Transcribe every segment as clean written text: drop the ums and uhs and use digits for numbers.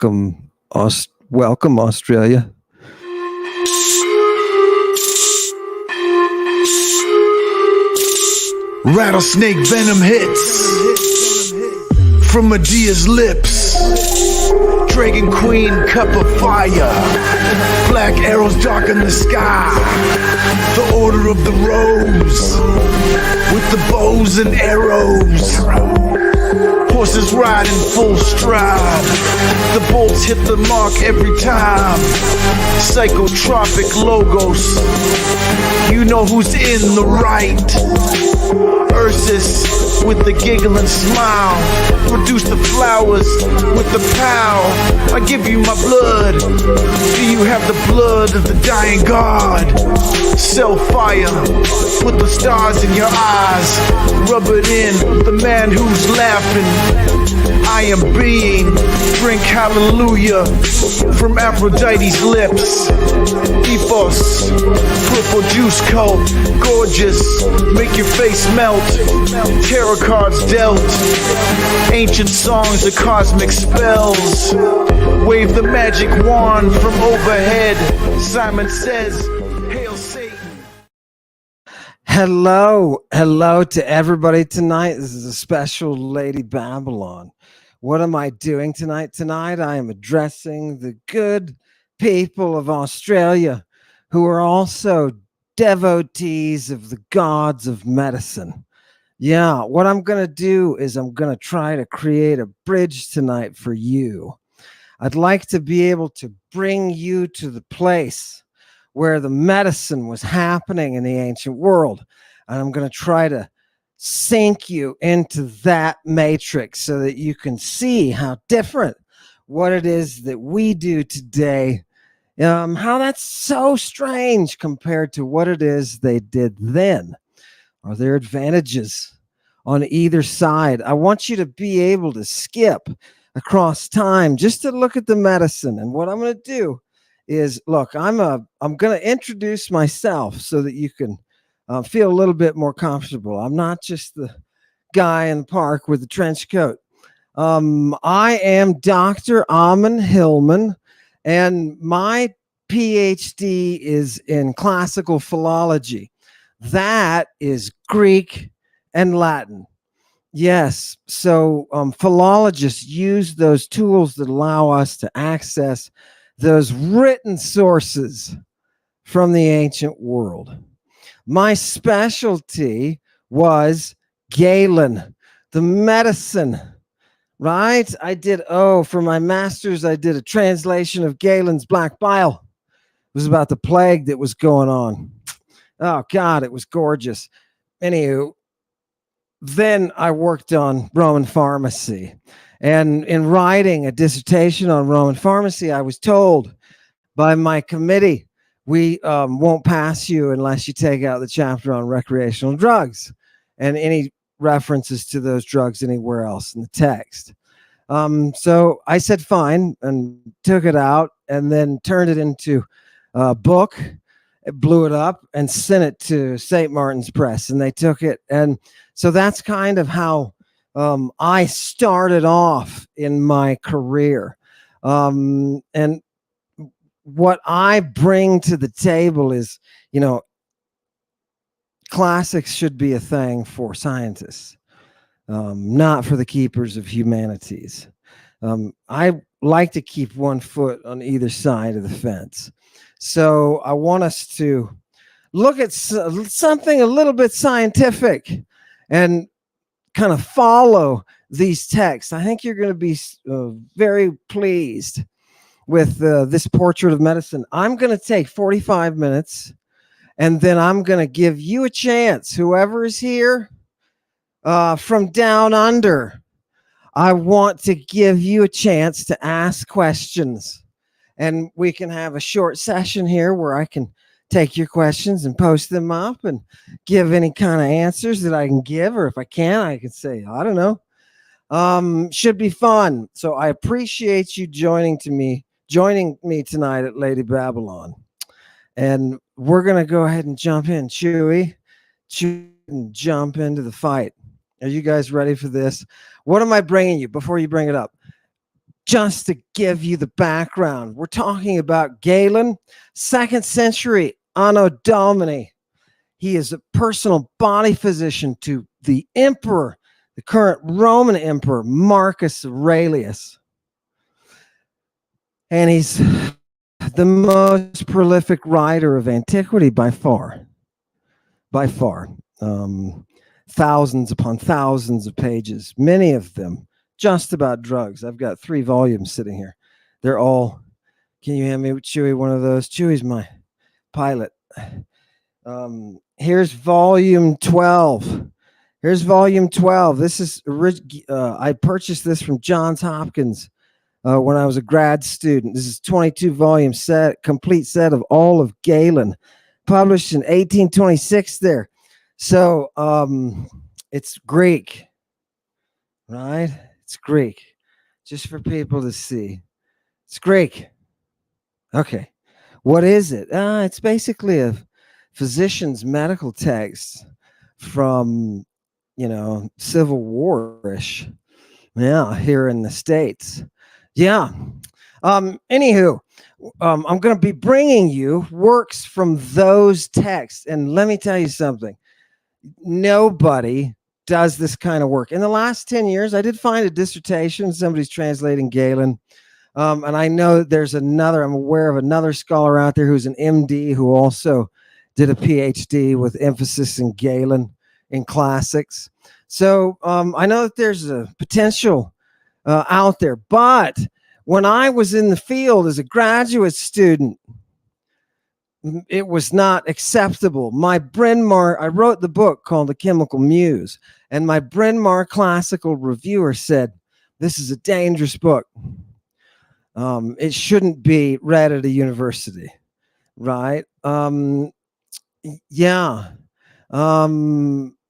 Welcome, Australia. Rattlesnake venom hits from Medea's lips. Dragon Queen, cup of fire. Black arrows darken the sky. The order of the rose with the bows and arrows. Horses ride in full stride. The bolts hit the mark every time. Psychotropic logos. You know who's in the right. Ursus with the giggling smile. Produce the flowers with the pow. I give you my blood. Do you have the blood of the dying god? Sell fire. Put the stars in your eyes. Rub it in. The man who's laughing. I am being. Drink hallelujah from Aphrodite's lips. Ethos. Purple juice cult. Gorgeous. Make your face melt. Tarot cards dealt. Ancient songs of cosmic spells. Wave the magic wand from overhead. Simon says, Hail Satan. Hello to everybody tonight. This is a special Lady Babylon. What am I doing tonight? Tonight I am addressing the good people of Australia who are also devotees of the gods of medicine. Yeah, what I'm going to do is I'm going to try to create a bridge tonight for you. I'd like to be able to bring you to the place where the medicine was happening in the ancient world. And I'm going to try to sink you into that matrix so that you can see how different what it is that we do today, how that's so strange compared to what it is they did then. Are there advantages on either side? I want you to be able to skip across time just to look at the medicine. And what I'm going to do is, look, I'm going to introduce myself so that you can feel a little bit more comfortable. I'm not just the guy in the park with the trench coat. I am Dr. Ammon Hillman, and my Ph.D. is in classical philology. That is Greek and Latin. Yes, so philologists use those tools that allow us to access those written sources from the ancient world. My specialty was Galen, the medicine, right? For my master's, I did a translation of Galen's Black Bile. It was about the plague that was going on. Oh, God, it was gorgeous. Anywho, then I worked on Roman pharmacy. And in writing a dissertation on Roman pharmacy, I was told by my committee, we won't pass you unless you take out the chapter on recreational drugs and any references to those drugs anywhere else in the text. So I said fine and took it out and then turned it into a book. It blew it up and sent it to St. Martin's Press, and they took it. And so that's kind of how I started off in my career. And what I bring to the table is, classics should be a thing for scientists, not for the keepers of humanities. I like to keep one foot on either side of the fence. So I want us to look at something a little bit scientific and kind of follow these texts. I think you're going to be very pleased with this portrait of medicine. I'm going to take 45 minutes, and then I'm going to give you a chance, whoever is here from down under, I want to give you a chance to ask questions. And we can have a short session here where I can take your questions and post them up and give any kind of answers that I can give. Or if I can, I can say, I don't know. Should be fun. So I appreciate you joining me tonight at Lady Babylon. And we're going to go ahead and jump in. Chewy, and jump into the fight. Are you guys ready for this? What am I bringing you before you bring it up? just to give you the background, we're talking about Galen, 2nd century Anno Domini. He is a personal body physician to the emperor, the current Roman emperor, Marcus Aurelius. And he's the most prolific writer of antiquity by far. By far. Thousands upon thousands of pages, many of them just about drugs. I've got 3 volumes sitting here. They're all, can you hand me, Chewy, one of those? Chewy's my pilot. Here's volume 12. Here's volume 12. This is, I purchased this from Johns Hopkins when I was a grad student. This is 22 volume set, complete set of all of Galen, published in 1826 there. So it's Greek, right? It's Greek, just for people to see. It's Greek. Okay. What is it? It's basically a physician's medical text from, Civil War-ish. Yeah, here in the States. Yeah. Anywho, I'm going to be bringing you works from those texts. And let me tell you something. Nobody does this kind of work. In the last 10 years, I did find a dissertation. Somebody's translating Galen. And I know there's I'm aware of another scholar out there who's an MD who also did a Ph.D. with emphasis in Galen in classics. So I know that there's a potential out there. But when I was in the field as a graduate student, it was not acceptable. My Bryn Mawr, I wrote the book called The Chemical Muse, and my Bryn Mawr classical reviewer said, this is a dangerous book. It shouldn't be read at a university, right? Yeah.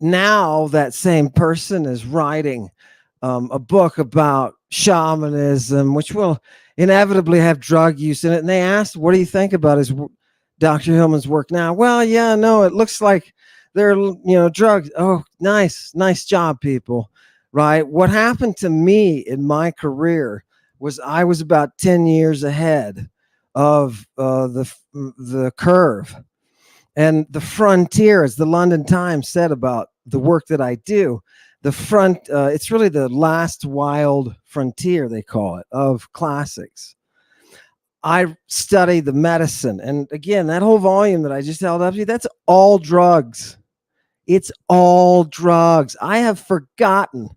Now that same person is writing a book about shamanism, which will inevitably have drug use in it. And they asked, what do you think about Dr. Hillman's work now? Well, yeah, no, it looks like they're, drugs. Oh, nice job, people. Right? What happened to me in my career was I was about 10 years ahead of the curve. And the frontier, as the London Times said about the work that I do, it's really the last wild frontier, they call it, of classics. I study the medicine. And again, that whole volume that I just held up to you, that's all drugs. It's all drugs. I have forgotten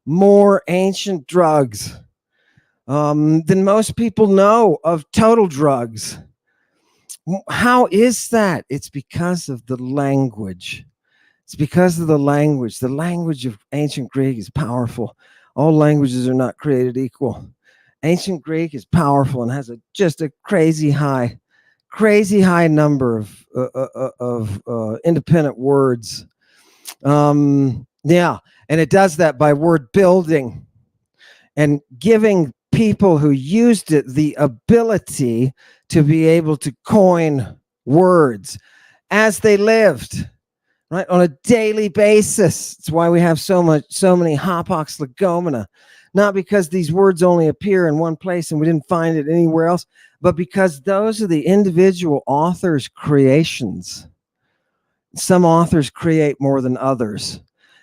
more ancient drugs than most people know of total drugs. How is that? It's because of the language. It's because of the language. The language of ancient Greek is powerful. All languages are not created equal. Ancient Greek is powerful and has just a crazy high number of independent words. Yeah, and it does that by word building and giving people who used it the ability to be able to coin words as they lived, right, on a daily basis. It's why we have so many hopox legomena. Not because these words only appear in one place and we didn't find it anywhere else, but because those are the individual authors' creations. Some authors create more than others.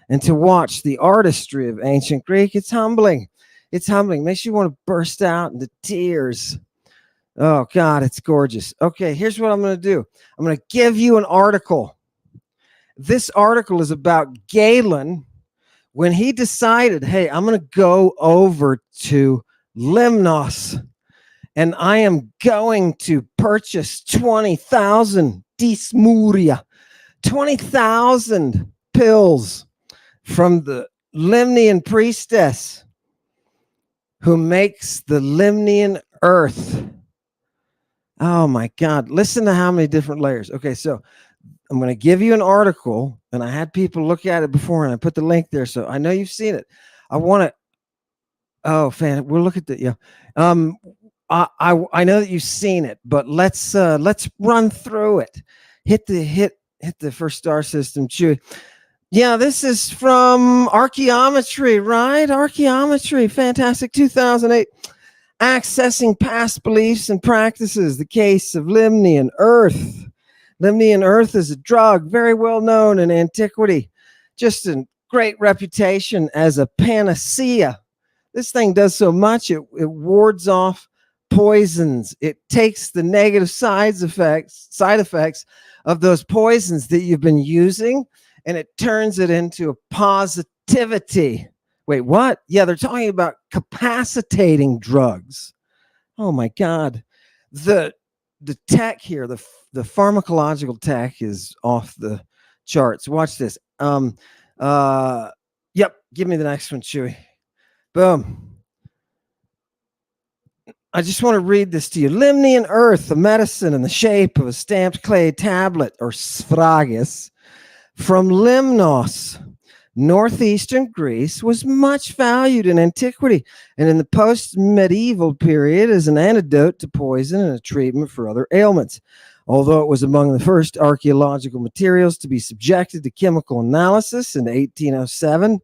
And to watch the artistry of ancient Greek, it's humbling. It's humbling. Makes you want to burst out into tears. Oh, God, it's gorgeous. Okay, here's what I'm going to do. I'm going to give you an article. This article is about Galen. When he decided, hey, I'm going to go over to Lemnos and I am going to purchase 20,000 dysmuria, 20,000 pills from the Lemnian priestess who makes the Lemnian Earth. Oh my God. Listen to how many different layers. Okay, so I'm going to give you an article, and I had people look at it before, and I put the link there, so I know you've seen it. I want to. Oh, fan, we'll look at the. Yeah, I know that you've seen it, but let's run through it. Hit the first star system, Chewy. Yeah, this is from Archaeometry, right? Archaeometry, fantastic, 2008. Accessing past beliefs and practices, the case of Lemnian Earth. Lemnian Earth is a drug very well known in antiquity, just a great reputation as a panacea. This thing does so much, it wards off poisons. It takes the negative side effects of those poisons that you've been using, and it turns it into a positivity. Wait, what? Yeah, they're talking about capacitating drugs. Oh my God. The tech here, the pharmacological tech is off the charts. Watch this. Yep, give me the next one, Chewy. Boom. I just want to read this to you. Lemnian Earth, a medicine in the shape of a stamped clay tablet or sphagus from Lemnos, northeastern Greece, was much valued in antiquity and in the post-medieval period as an antidote to poison and a treatment for other ailments. Although it was among the first archaeological materials to be subjected to chemical analysis in 1807,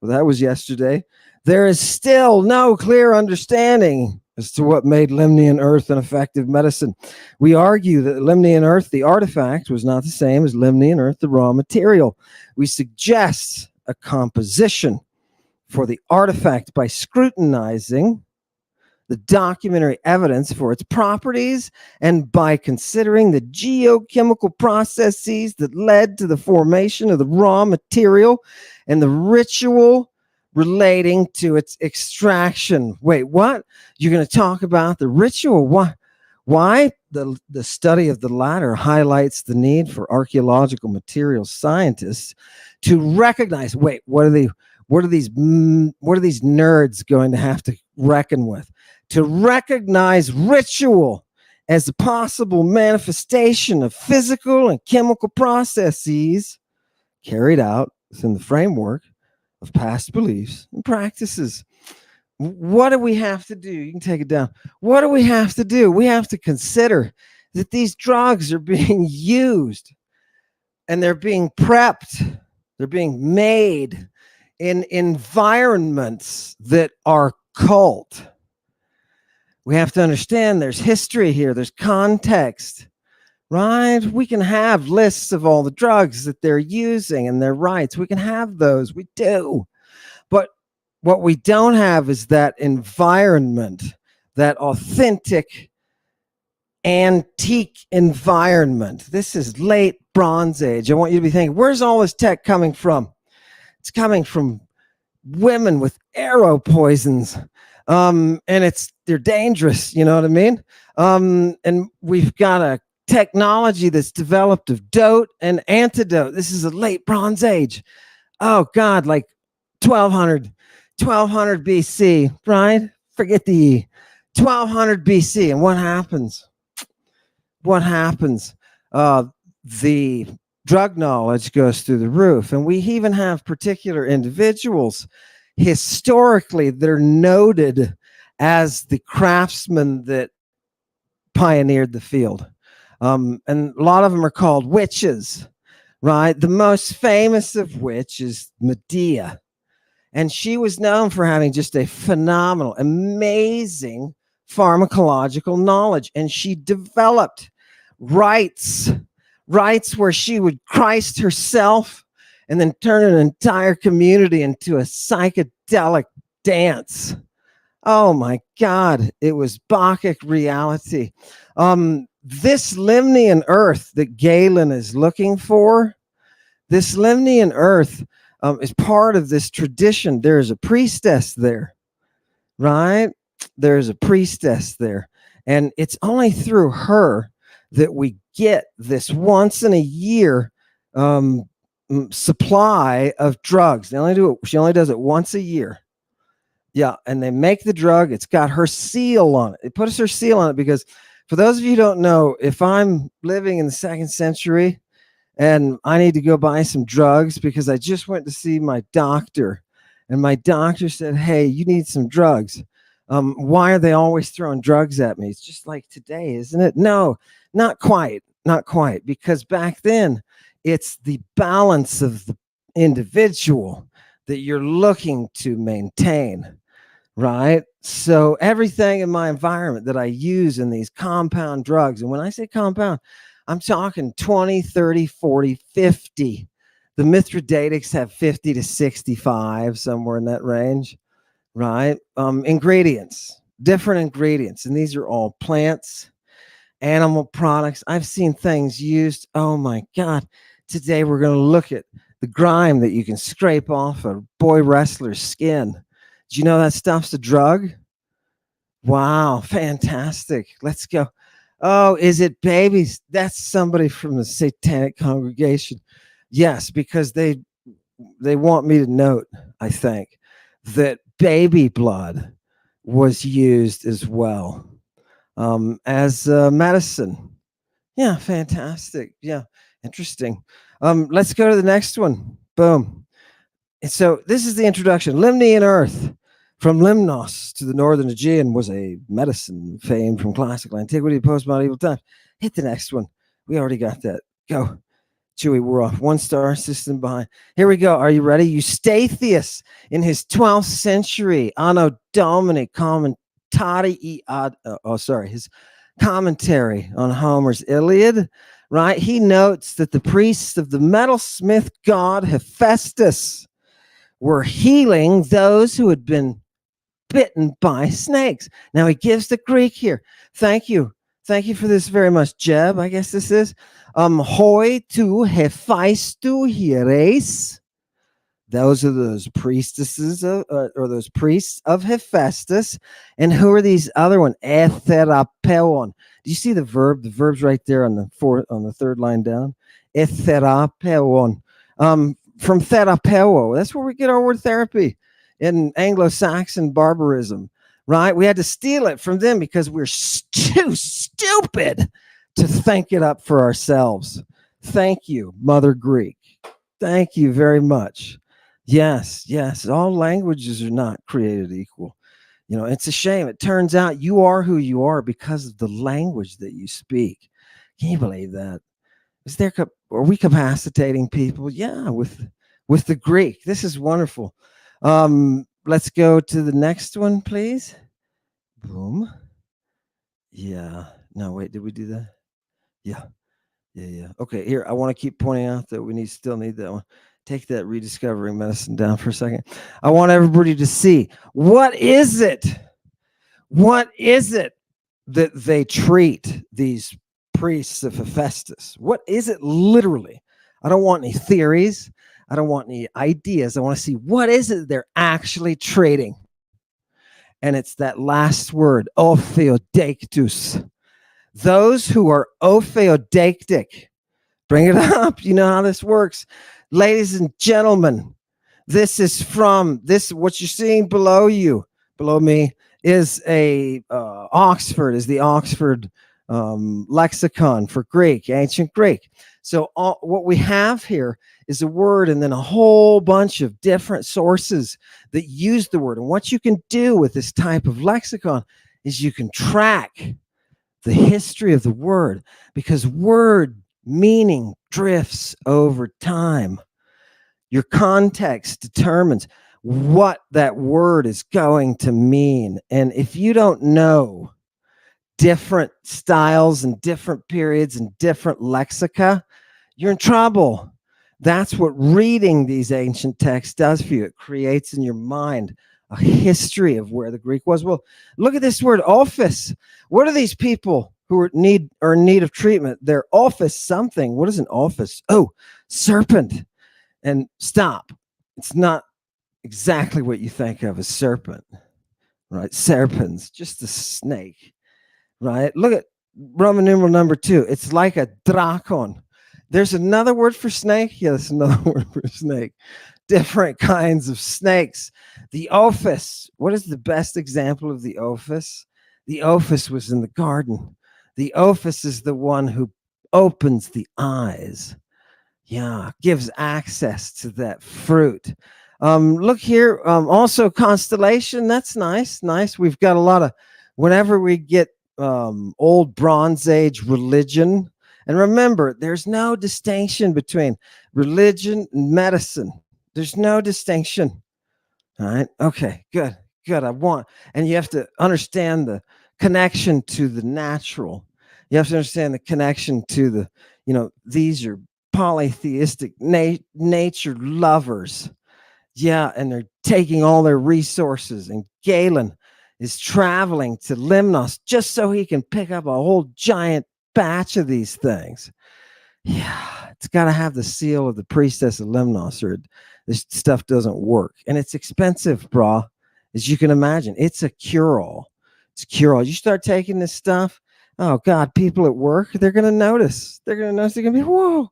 well, that was yesterday, there is still no clear understanding as to what made Lemnian Earth an effective medicine. We argue that Lemnian Earth, the artifact, was not the same as Lemnian Earth, the raw material. We suggest a composition for the artifact by scrutinizing the documentary evidence for its properties and by considering the geochemical processes that led to the formation of the raw material and the ritual relating to its extraction. Wait, what? You're going to talk about the ritual? Why? The study of the latter highlights the need for archaeological materials scientists to recognize, wait, what are these nerds going to have to reckon with? To recognize ritual as a possible manifestation of physical and chemical processes carried out within the framework of past beliefs and practices. What do we have to do? You can take it down. What do we have to do? We have to consider that these drugs are being used and they're being prepped. They're being made in environments that are cult. We have to understand there's history here. There's context, right? We can have lists of all the drugs that they're using and their rights. We can have those. We do. But what we don't have is that environment, that authentic, antique environment. This is late Bronze Age. I want you to be thinking, where's all this tech coming from? It's coming from women with arrow poisons. And they're dangerous, you know what I mean? And we've got a technology that's developed of dote and antidote. This is a late Bronze Age. Oh God, like 1200 BC, right? Forget the E. 1200 BC. And what happens? The drug knowledge goes through the roof. And we even have particular individuals historically that are noted as the craftsmen that pioneered the field. And a lot of them are called witches, right? The most famous of which is Medea. And she was known for having just a phenomenal, amazing pharmacological knowledge. And she developed rites where she would Christ herself and then turn an entire community into a psychedelic dance. Oh my God, it was Bacchic reality. This Lemnian Earth that Galen is looking for, this Lemnian Earth is part of this tradition. There is a priestess there, right? There's a priestess there. And it's only through her that we get this once in a year supply of drugs. She only does it once a year. Yeah, and they make the drug. It's got her seal on it. It puts her seal on it because, for those of you who don't know, if I'm living in the 2nd century and I need to go buy some drugs because I just went to see my doctor, and my doctor said, "Hey, you need some drugs." Why are they always throwing drugs at me? It's just like today, isn't it? No, not quite, because back then it's the balance of the individual that you're looking to maintain. right? So everything in my environment that I use in these compound drugs, and when I say compound, I'm talking 20, 30, 40, 50. The Mithridatics have 50 to 65, somewhere in that range, right? Ingredients, different ingredients. And these are all plants, animal products. I've seen things used. Oh my God. Today we're going to look at the grime that you can scrape off a boy wrestler's skin. Do you know that stuff's a drug? Wow, fantastic. Let's go. Oh, is it babies? That's somebody from the satanic congregation. Yes, because they want me to note, I think, that baby blood was used as well as medicine. Yeah, fantastic. Yeah, interesting. Let's go to the next one. Boom. And so this is the introduction. Lemnian Earth, from Lemnos to the northern Aegean, was a medicine famed from classical antiquity to post-medieval times. Hit the next one. We already got that. Go. Chewy, we're off. 1 star system behind. Here we go. Are you ready? Eustathius, in his 12th century, Anno Domini commentari ad, his commentary on Homer's Iliad, right? He notes that the priests of the metalsmith god Hephaestus were healing those who had been bitten by snakes. Now he gives the Greek here. Thank you. Thank you for this very much, Jeb. I guess this is hoi tu Hephaistu hieres. Those are those priestesses or those priests of Hephaestus. And who are these other one? Etherapeon. Do you see the verb? The verb's right there on the third line down. Etherapeon. From therapeo. That's where we get our word therapy in Anglo-Saxon barbarism, right? We had to steal it from them because we're too stupid to think it up for ourselves. Thank you, Mother Greek. Thank you very much. Yes, yes. All languages are not created equal. You know, it's a shame. It turns out you are who you are because of the language that you speak. Can you believe that? Are we capacitating people? Yeah, with the Greek. This is wonderful. Let's go to the next one, please. Boom. Yeah. No, wait, did we do that? Yeah. Yeah. Okay, here, I want to keep pointing out that we still need that one. Take that rediscovering medicine down for a second. I want everybody to see, what is it? What is it that they treat these priests of Hephaestus? What is it literally? I don't want any theories. I don't want any ideas. I want to see, what is it they're actually treating? And it's that last word, ophiodactus. Those who are ophiodactic, bring it up. You know how this works. Ladies and gentlemen, this is what you're seeing below me is the Oxford lexicon for Greek, ancient Greek. So what we have here is a word and then a whole bunch of different sources that use the word. And what you can do with this type of lexicon is you can track the history of the word, because word meaning drifts over time. Your context determines what that word is going to mean. And if you don't know different styles and different periods and different lexica, you're in trouble. That's what reading these ancient texts does for you. It creates in your mind a history of where the Greek was. Well, look at this word, office. What are these people who are in need of treatment? They're office something. What is an office? Oh, serpent. And stop. It's not exactly what you think of as serpent, right? Serpens, just a snake, right? Look at Roman numeral number 2. It's like a drakon. There's another word for snake. Yeah, there's another word for snake. Different kinds of snakes. The ophis. What is the best example of the ophis? The ophis was in the garden. The ophis is the one who opens the eyes. Yeah, gives access to that fruit. Look here. Also constellation. That's nice. Nice. We've got a lot of, whenever we get old Bronze Age religion, and remember, there's no distinction between religion and medicine. There's no distinction. All right. Okay, good. good. And you have to understand the connection to the natural. You have to understand the connection to these are polytheistic nature lovers. Yeah, and they're taking all their resources. And Galen is traveling to Lemnos just so he can pick up a whole giant batch of these things. Yeah, it's got to have the seal of the priestess of Lemnos, or this stuff doesn't work. And it's expensive, brah, as you can imagine. It's a cure-all. It's a cure-all. You start taking this stuff, oh God, people at work, they're going to notice. They're going to notice. They're going to be, whoa,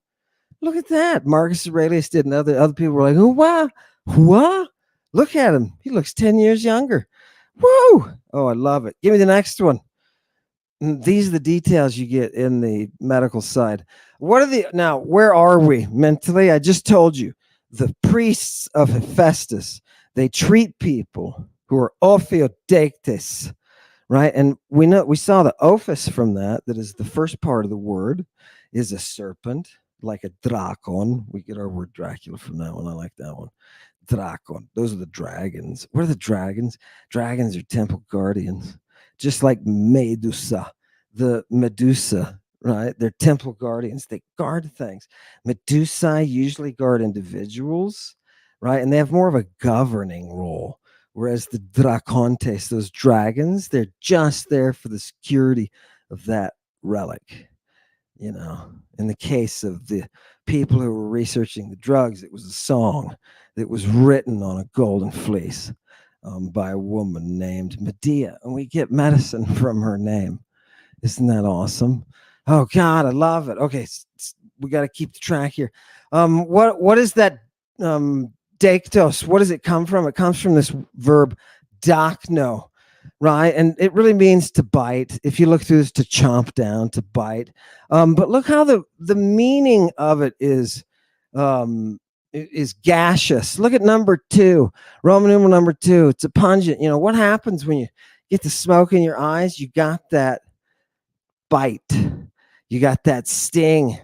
look at that. Marcus Aurelius did, and other people were like, oh, wow, what? Look at him. He looks 10 years younger. Whoa. Oh, I love it. Give me the next one. These are the details you get in the medical side. Now, where are we mentally? I just told you, the priests of Hephaestus, they treat people who are ophiodactes, right? And we saw the ophis from that is the first part of the word, is a serpent, like a drakon. We get our word Dracula from that one. I like that one. Drakon. Those are the dragons. What are the dragons? Dragons are temple guardians, just like Medusa, the Medusa, right? They're temple guardians. They guard things. Medusae usually guard individuals, right? And they have more of a governing role. Whereas the Dracontes, those dragons, they're just there for the security of that relic. In the case of the people who were researching the drugs, it was a song that was written on a golden fleece by a woman named Medea. And we get medicine from her name. Isn't that awesome? Oh, God, I love it. Okay, we got to keep the track here. What is that daktos? What does it come from? It comes from this verb dakno, right? And it really means to bite. If you look through this, to chomp down, to bite. But look how the meaning of it is gaseous. Look at number 2, Roman numeral number 2. It's a pungent. What happens when you get the smoke in your eyes? You got that bite. You got that sting.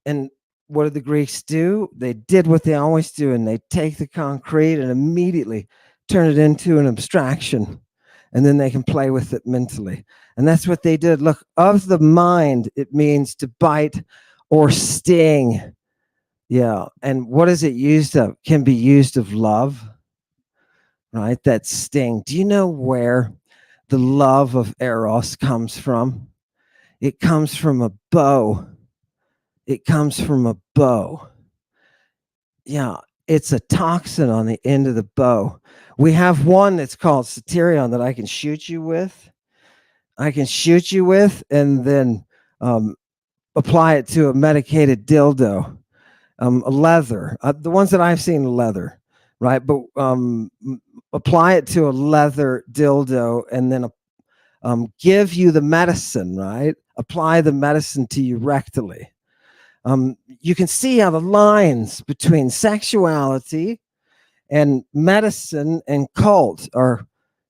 And what did the Greeks do? They did what they always do, and they take the concrete and immediately turn it into an abstraction. And then they can play with it mentally. And that's what they did. Look, of the mind, it means to bite or sting. Yeah. And what is it used of? Can be used of love, right? That sting. Do you know where the love of Eros comes from? It comes from a bow. It comes from a bow. Yeah. It's a toxin on the end of the bow. We have one that's called Satyrion that I can shoot you with. And then apply it to a medicated dildo, a leather. The ones that I've seen, leather, right? But apply it to a leather dildo and then give you the medicine, right? Apply the medicine to you rectally. You can see how the lines between sexuality and medicine and cult are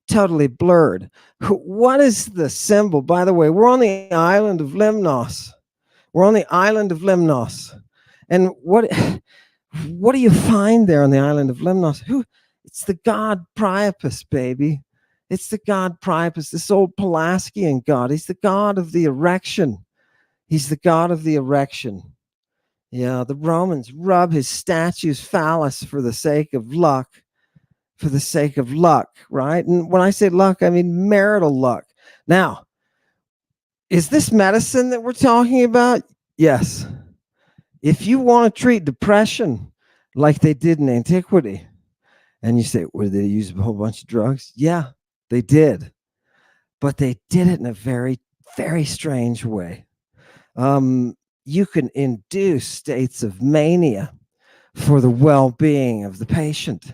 totally blurred. What is the symbol? By the way, we're on the island of Lemnos. And what do you find there on the island of Lemnos? It's the god Priapus, baby. It's the god Priapus, this old Pelasgian god. He's the god of the erection. Yeah, the Romans rub his statue's phallus for the sake of luck. Right? And when I say luck, I mean marital luck. Now, is this medicine that we're talking about? Yes. If you want to treat depression like they did in antiquity, and you say, well, did they use a whole bunch of drugs? Yeah, they did. But they did it in a very, very strange way. You can induce states of mania for the well-being of the patient.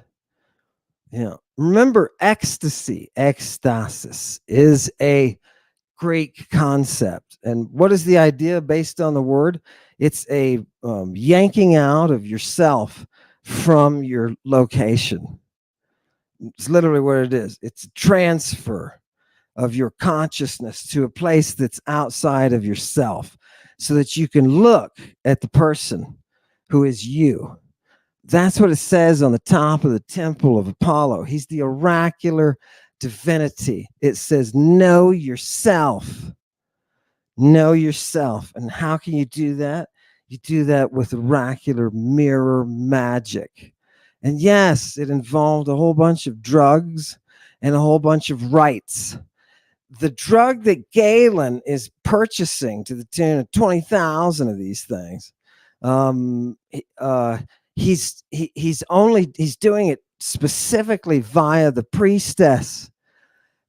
Remember, ecstasis is a Greek concept. And what is the idea based on the word? It's a yanking out of yourself from your location. It's literally what it is. It's a transfer of your consciousness to a place that's outside of yourself so that you can look at the person who is you. That's what it says on the top of the temple of Apollo. He's the oracular divinity. It says, know yourself. Know yourself. And how can you do that? You do that with oracular mirror magic. And yes, it involved a whole bunch of drugs and a whole bunch of rites. The drug that Galen is purchasing to the tune of 20,000 of these things, he's doing it specifically via the priestess,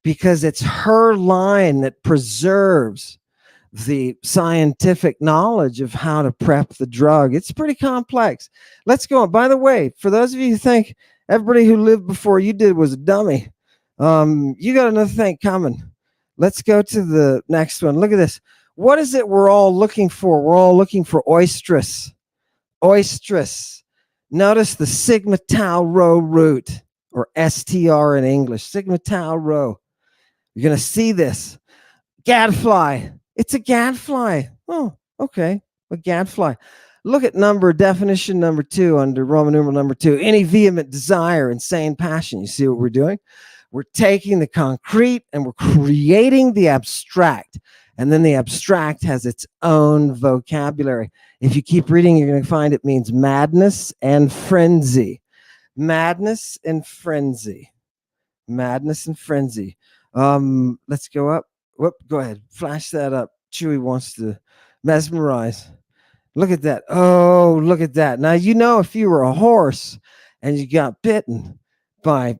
because it's her line that preserves the scientific knowledge of how to prep the drug. It's pretty complex. Let's go on. By the way, for those of you who think everybody who lived before you did was a dummy, you got another thing coming. Let's go to the next one. Look at this. What is it we're all looking for? We're all looking for oestrus. Oestrus. Notice the sigma tau rho root, or STR in English. Sigma tau rho. You're going to see this. Gadfly. It's a gadfly. Oh, okay. A gadfly. Look at definition number 2 under Roman numeral number 2. Any vehement desire, insane passion. You see what we're doing? We're taking the concrete and we're creating the abstract. And then the abstract has its own vocabulary. If you keep reading, you're going to find it means madness and frenzy. Madness and frenzy. Madness and frenzy. Let's go up. Whoop, go ahead. Flash that up. Chewy wants to mesmerize. Look at that. Oh, look at that. Now, you know, if you were a horse and you got bitten by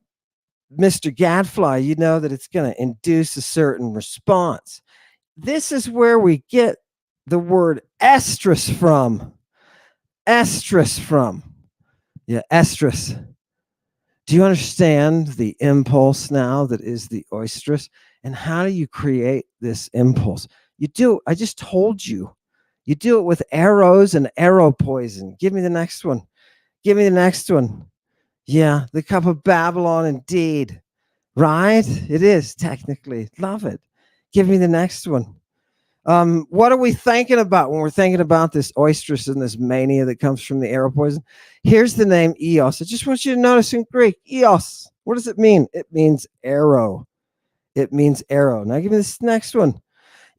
Mr. Gadfly, you know that it's going to induce a certain response. This is where we get the word estrus from. Estrus from. Yeah, estrus. Do you understand the impulse now that is the oestrus? And how do you create this impulse? You do, I just told you, you do it with arrows and arrow poison. Give me the next one. Give me the next one. Yeah, the cup of Babylon indeed. Right? It is technically. Love it. Give me the next one. What are we thinking about when we're thinking about this oestrus and this mania that comes from the arrow poison? Here's the name Eos. I just want you to notice in Greek, Eos. What does it mean? It means arrow. It means arrow. Now give me this next one.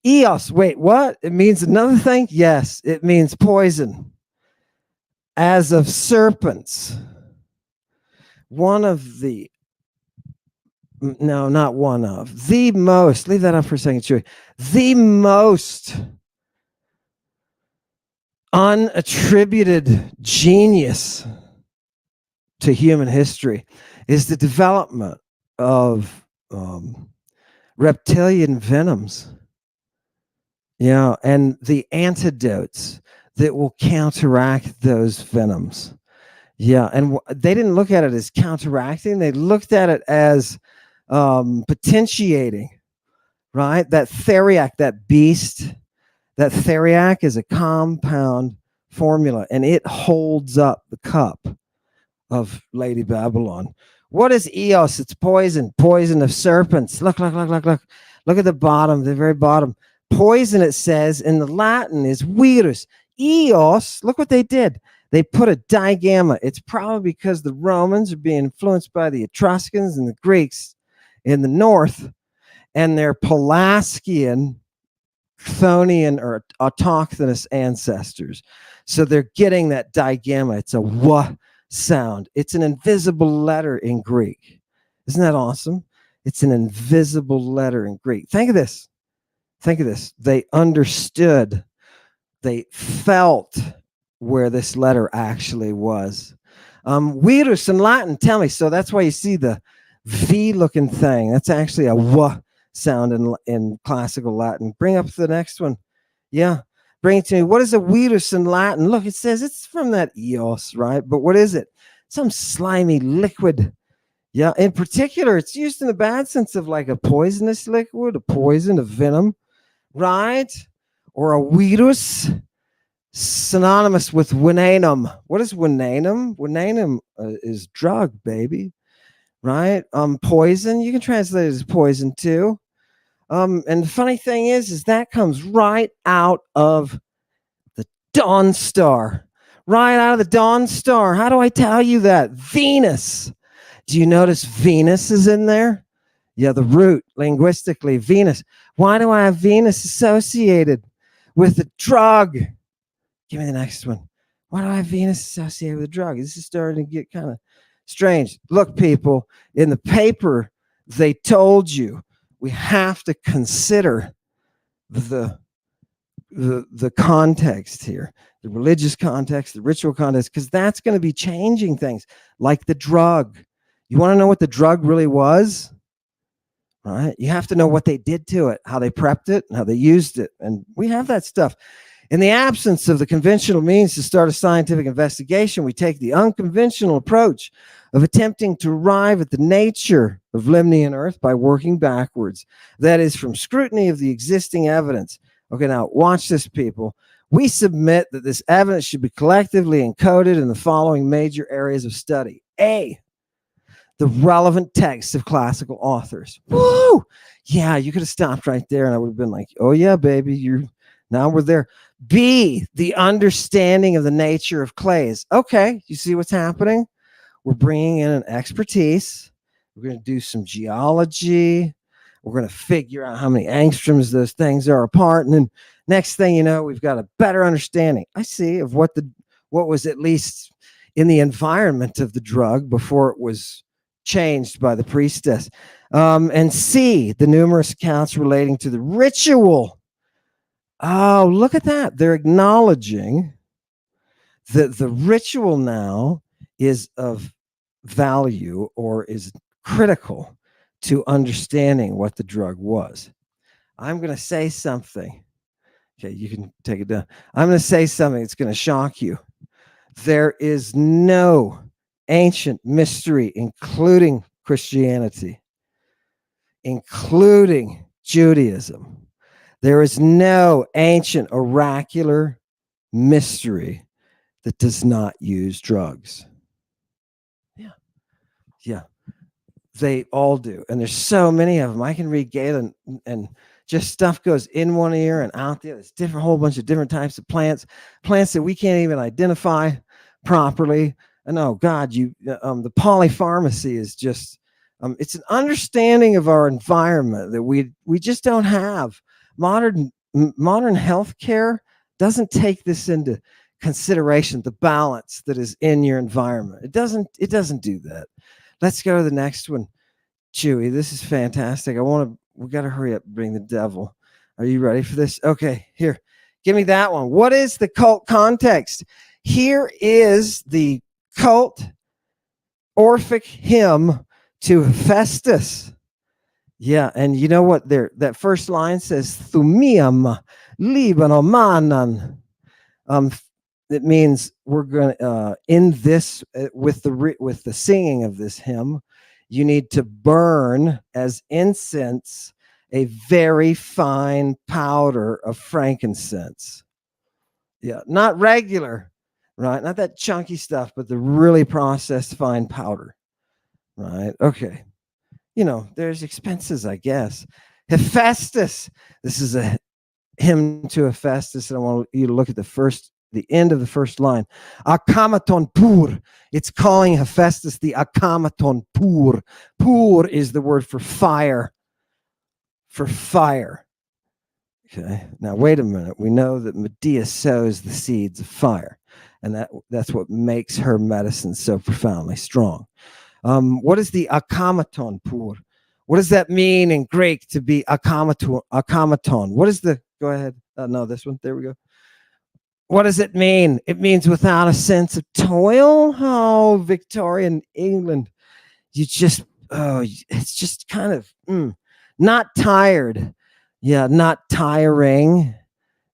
Eos. Wait, what? It means another thing? Yes, it means poison. As of serpents. One of the, no, not one of, the most, leave that up for a second, Chewy. The most unattributed genius to human history is the development of reptilian venoms. Yeah, and the antidotes that will counteract those venoms. Yeah, and they didn't look at it as counteracting. They looked at it as potentiating, right? That theriac, that beast, that theriac is a compound formula, and it holds up the cup of Lady Babylon. What is Eos? It's poison, poison of serpents. Look. Look at the bottom, the very bottom. Poison, it says, in the Latin is virus. Eos, look what they did. They put a digamma. It's probably because the Romans are being influenced by the Etruscans and the Greeks in the north, and their Pelasgian, Chthonian, or autochthonous ancestors. So they're getting that digamma. It's a w sound. It's an invisible letter in Greek. Isn't that awesome? It's an invisible letter in Greek. Think of this. Think of this. They understood. They felt where this letter actually was. Virus in Latin, tell me. So that's why you see the V-looking thing. That's actually a W sound in classical Latin. Bring up the next one. Yeah, bring it to me. What is a virus in Latin? Look, it says it's from that eos, right? But what is it? Some slimy liquid. Yeah, in particular, it's used in the bad sense of like a poisonous liquid, a poison, a venom, right? Or a virus, synonymous with venenum. What is venenum? Venenum is drug, baby, right? Poison, you can translate it as poison too. And the funny thing is that comes right out of the Dawn Star, right out of the Dawn Star. How do I tell you that? Venus. Do you notice Venus is in there? Yeah, the root linguistically, Venus. Why do I have Venus associated with the drug? Give me the next one. Why do I have Venus associated with a drug? This is starting to get kind of strange. Look, people, in the paper, they told you we have to consider the context here, the religious context, the ritual context, because that's going to be changing things like the drug. You want to know what the drug really was? Right? You have to know what they did to it, how they prepped it, and how they used it. And we have that stuff. In the absence of the conventional means to start a scientific investigation, we take the unconventional approach of attempting to arrive at the nature of Lemnian Earth by working backwards. That is, from scrutiny of the existing evidence. Okay, now watch this, people. We submit that this evidence should be collectively encoded in the following major areas of study. A, the relevant texts of classical authors. Woo! Yeah, you could have stopped right there and I would have been like, oh yeah, baby, now we're there. B, the understanding of the nature of clays. Okay, you see what's happening? We're bringing in an expertise. We're going to do some geology. We're going to figure out how many angstroms those things are apart. And then next thing you know, we've got a better understanding, I see, of what was at least in the environment of the drug before it was changed by the priestess. And C, the numerous accounts relating to the ritual. Oh, look at that. They're acknowledging that the ritual now is of value or is critical to understanding what the drug was. I'm going to say something. Okay, you can take it down. I'm going to say something that's going to shock you. There is no ancient mystery, including Christianity, including Judaism. There is no ancient oracular mystery that does not use drugs. Yeah. Yeah. They all do. And there's so many of them. I can read Galen and just stuff goes in one ear and out the other. There's different whole bunch of different types of plants that we can't even identify properly. And oh God, the polypharmacy is just it's an understanding of our environment that we just don't have. Modern healthcare doesn't take this into consideration, the balance that is in your environment. It doesn't do that. Let's go to the next one. Chewy, this is fantastic. We got to hurry up and bring the devil. Are you ready for this? Okay, here. Give me that one. What is the cult context? Here is the cult Orphic hymn to Hephaestus. Yeah, and you know what? That first line says "Thumiam libano manan." It means we're going to in this with the singing of this hymn, you need to burn as incense a very fine powder of frankincense. Yeah, not regular, right? Not that chunky stuff, but the really processed fine powder, right? Okay. There's expenses, I guess. Hephaestus. This is a hymn to Hephaestus, and I want you to look at the end of the first line. Akamaton pur. It's calling Hephaestus the akamaton pur. Pur is the word for fire. For fire. Okay. Now wait a minute. We know that Medea sows the seeds of fire, and that's what makes her medicine so profoundly strong. What is the akamaton pur? What does that mean in Greek to be akamaton? What is the? Go ahead. No, this one. There we go. What does it mean? It means without a sense of toil. Oh, Victorian England. It's just kind of not tired. Yeah, not tiring.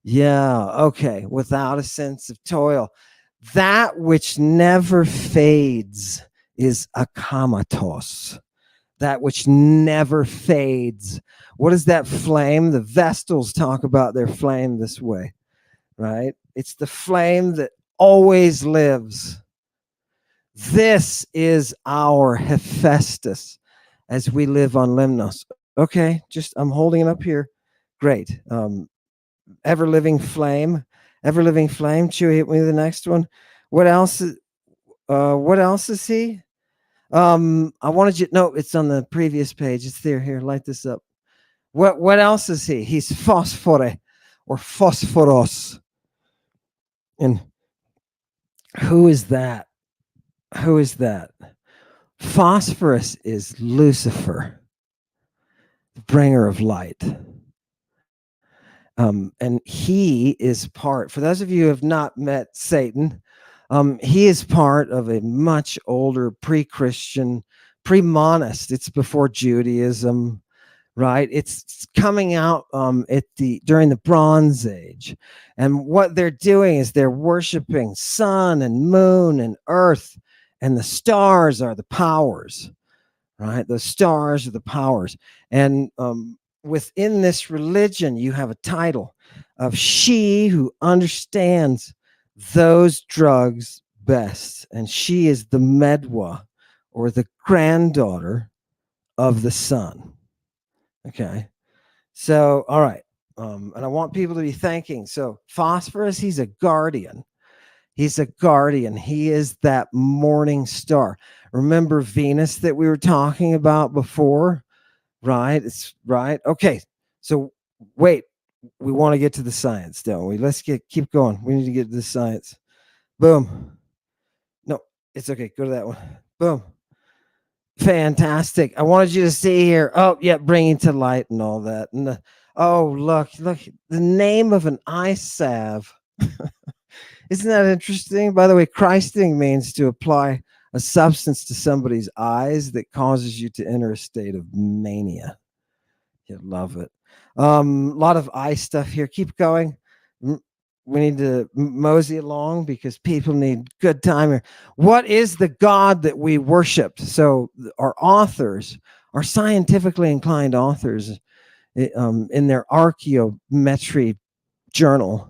Yeah, okay. Without a sense of toil. That which never fades is akamatos. That which never fades. What is that flame? The Vestals talk about their flame this way, right? It's the flame that always lives. This is our Hephaestus as we live on Lemnos. Okay, I'm holding it up here. Great. Ever-living flame. Chewy, hit me with the next one. What else? What else is he? I wanted you. No, it's on the previous page. It's there. Here, light this up. What else is he? He's phosphore or phosphoros. And who is that? Who is that? Phosphorus is Lucifer, the bringer of light. And he is part, for those of you who have not met Satan, he is part of a much older pre-Christian, pre-monist. It's before Judaism, right? It's coming out during the Bronze Age. And what they're doing is they're worshiping sun and moon and earth, and the stars are the powers, right? The stars are the powers. And within this religion, you have a title of she who understands those drugs best. And she is the Medwa, or the granddaughter of the sun. Okay. So, all right. And I want people to be thanking. So, Phosphorus, he's a guardian. He's a guardian. He is that morning star. Remember Venus that we were talking about before? Right? It's right. Okay. So, wait. We want to get to the science, don't we? Let's keep going. We need to get to the science. Boom. No, it's okay. Go to that one. Boom. Fantastic. I wanted you to see here. Oh, yeah, bringing to light and all that. And oh, look, the name of an eye salve. Isn't that interesting? By the way, Christing means to apply a substance to somebody's eyes that causes you to enter a state of mania. You love it. A lot of eye stuff here. Keep going. We need to mosey along because people need good time here. What is the God that we worship? So our authors, our scientifically inclined authors, in their archaeometry journal,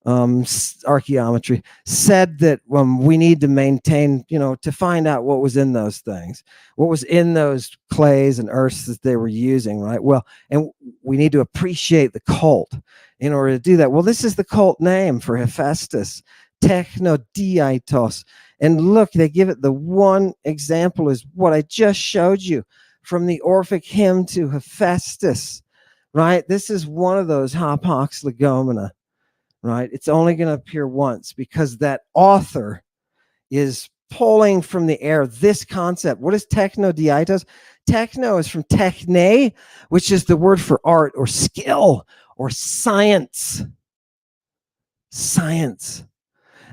archaeometry, said that we need to maintain, to find out what was in those things, what was in those clays and earths that they were using, right? Well, and we need to appreciate the cult in order to do that. Well, this is the cult name for Hephaestus, technodiaitos. And look, they give it the one example is what I just showed you from the Orphic hymn to Hephaestus, right? This is one of those hapax legomena. Right? It's only going to appear once because that author is pulling from the air this concept. What is technodiaitos? Techno is from techne, which is the word for art or skill or science. Science.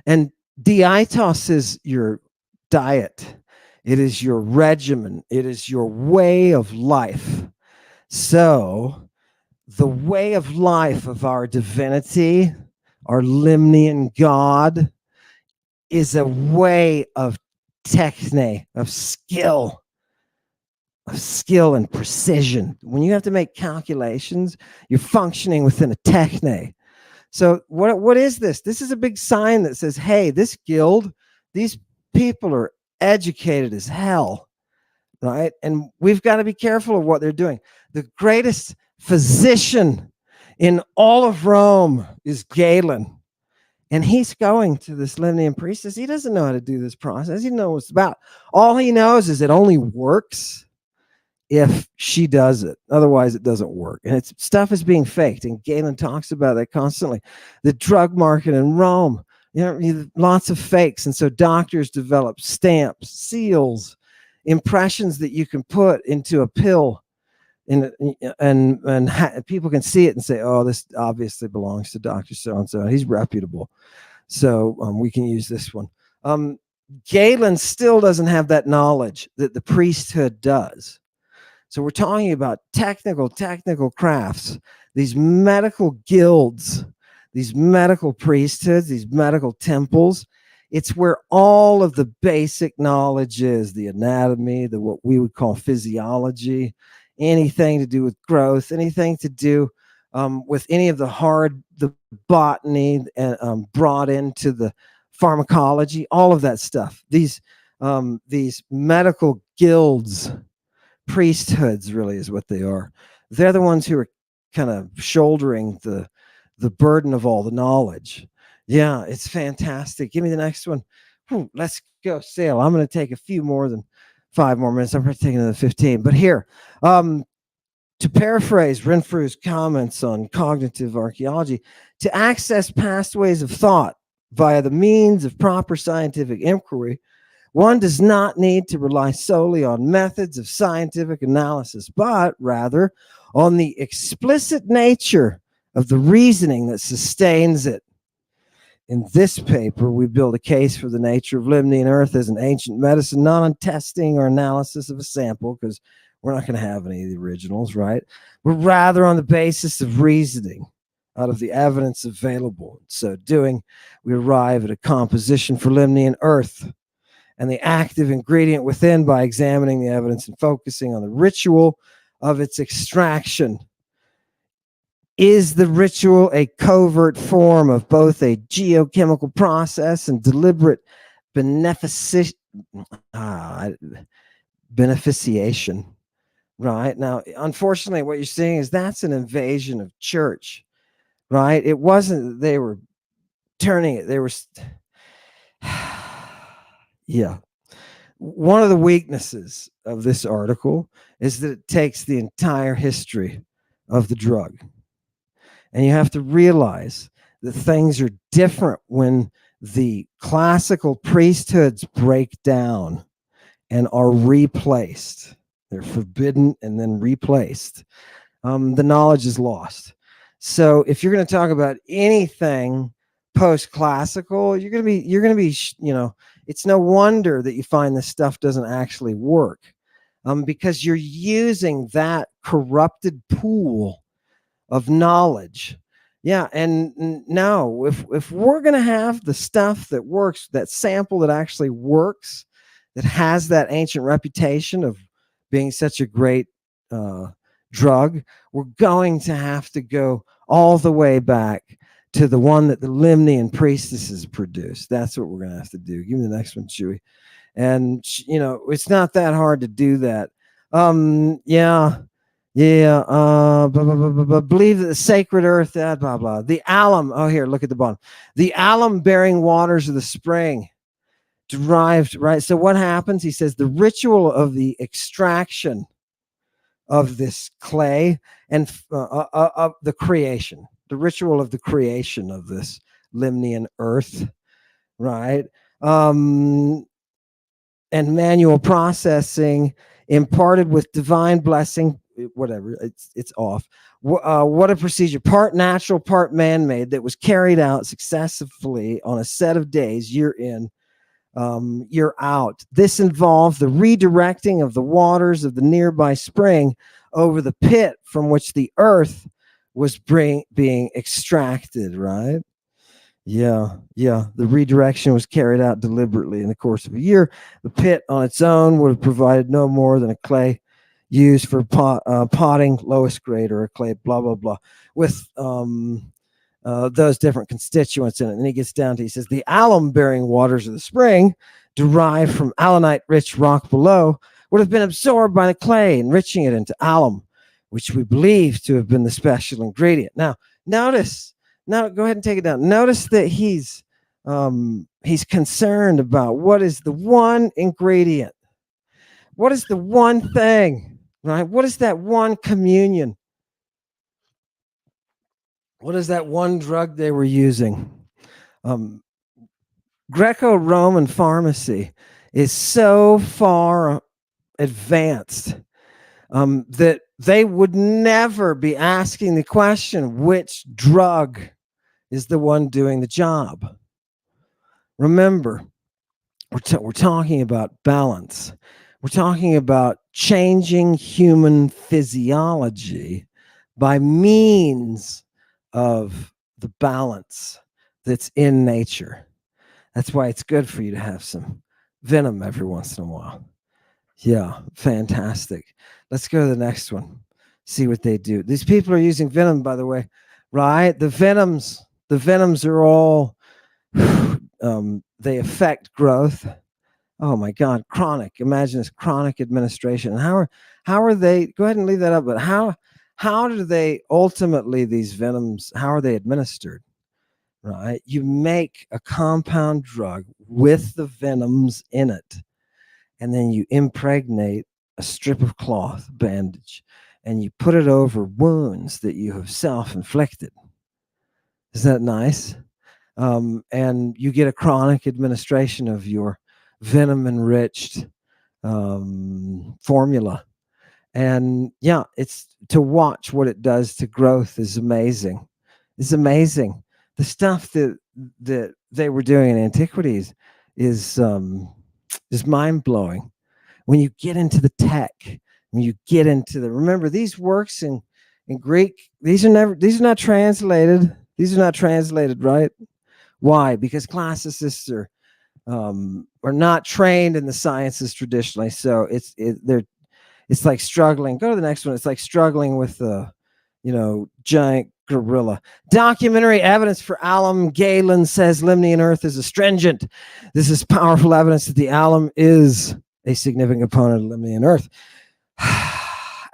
And diaitos is your diet. It is your regimen. It is your way of life. So the way of life of our divinity, our Lemnian God, is a way of techne, of skill and precision. When you have to make calculations, you're functioning within a techne. So what is this? This is a big sign that says, hey, this guild, these people are educated as hell, right? And we've got to be careful of what they're doing. The greatest physician in all of Rome is Galen. And he's going to this Lemnian priestess. He doesn't know how to do this process. He doesn't know what it's about. All he knows is it only works if she does it. Otherwise, it doesn't work. And stuff is being faked. And Galen talks about that constantly. The drug market in Rome, lots of fakes. And so doctors develop stamps, seals, impressions that you can put into a pill. And people can see it and say, oh, this obviously belongs to Dr. So-and-so. He's reputable. So we can use this one. Galen still doesn't have that knowledge that the priesthood does. So we're talking about technical crafts, these medical guilds, these medical priesthoods, these medical temples. It's where all of the basic knowledge is, the anatomy, what we would call physiology, anything to do with growth, anything to do with any of the botany brought into the pharmacology, all of that stuff. These medical guilds, priesthoods really is what they are. They're the ones who are kind of shouldering the burden of all the knowledge. Yeah, it's fantastic. Give me the next one. Whew, let's go sail. I'm going to take a few more than 5 more minutes. I'm probably taking another 15. But here, um, to paraphrase Renfrew's comments on cognitive archaeology, to access past ways of thought via the means of proper scientific inquiry, one does not need to rely solely on methods of scientific analysis, but rather on the explicit nature of the reasoning that sustains it. In this paper, we build a case for the nature of Lemnian Earth as an ancient medicine, not on testing or analysis of a sample, because we're not going to have any of the originals, right? But rather on the basis of reasoning out of the evidence available. In so doing, we arrive at a composition for Lemnian Earth and the active ingredient within by examining the evidence and focusing on the ritual of its extraction. Is the ritual a covert form of both a geochemical process and deliberate ah, beneficiation? Right now, unfortunately, what you're seeing is that's an invasion of church, right? It wasn't that they were turning it, they were, yeah. One of the weaknesses of this article is that it takes the entire history of the drug. And you have to realize that things are different when the classical priesthoods break down and are replaced. They're forbidden and then replaced. The knowledge is lost. So if you're going to talk about anything post-classical, you're going to be, it's no wonder that you find this stuff doesn't actually work, because you're using that corrupted pool of knowledge. Yeah, and no, if we're going to have the stuff that works, that sample that actually works, that has that ancient reputation of being such a great drug, we're going to have to go all the way back to the one that the Lemnian priestesses produced. That's what we're going to have to do. Give me the next one, Chewy. And it's not that hard to do that. Yeah. Believe that the sacred earth, blah, blah. The alum, oh, here, look at the bottom. The alum bearing waters of the spring derived, right? So what happens? He says the ritual of the extraction of this clay and of the creation, the ritual of the creation of this Lemnian earth, right? And manual processing imparted with divine blessing, whatever, it's off. What a procedure, part natural, part man-made, that was carried out successfully on a set of days, year in, year out. This involved the redirecting of the waters of the nearby spring over the pit from which the earth was being extracted, right? Yeah. The redirection was carried out deliberately in the course of a year. The pit on its own would have provided no more than a clay used for potting, lowest grade, or a clay, blah, blah, blah, with those different constituents in it. And he gets down to, he says, the alum-bearing waters of the spring, derived from alunite-rich rock below, would have been absorbed by the clay, enriching it into alum, which we believe to have been the special ingredient. Now, notice. Now, go ahead and take it down. Notice that he's concerned about what is the one ingredient. What is the one thing, right? What is that one communion? What is that one drug they were using? Greco-Roman pharmacy is so far advanced that they would never be asking the question, which drug is the one doing the job? Remember, we're talking about balance. We're talking about changing human physiology by means of the balance that's in nature. That's why it's good for you to have some venom every once in a while. Yeah, fantastic. Let's go to the next one. See what they do. These people are using venom, by the way, right? The venoms are all, they affect growth. Oh my God, chronic. Imagine this chronic administration. How are they? Go ahead and leave that up. But how do they ultimately, these venoms? How are they administered? right? You make a compound drug with the venoms in it, and then you impregnate a strip of cloth, bandage, and you put it over wounds that you have self-inflicted. Isn't that nice? And you get a chronic administration of your venom-enriched formula. And yeah, it's to watch what it does to growth is amazing. It's amazing. The stuff that they were doing in antiquities is mind blowing. When you get into the tech, when you get into the, remember these works in Greek, these are not translated. These are not translated, right? Why? Because classicists are not trained in the sciences traditionally, so it's like struggling. Go to the next one. It's like struggling with a, giant gorilla. Documentary evidence for alum. Galen says Lemnian Earth is astringent. This is powerful evidence that the alum is a significant component of Lemnian Earth,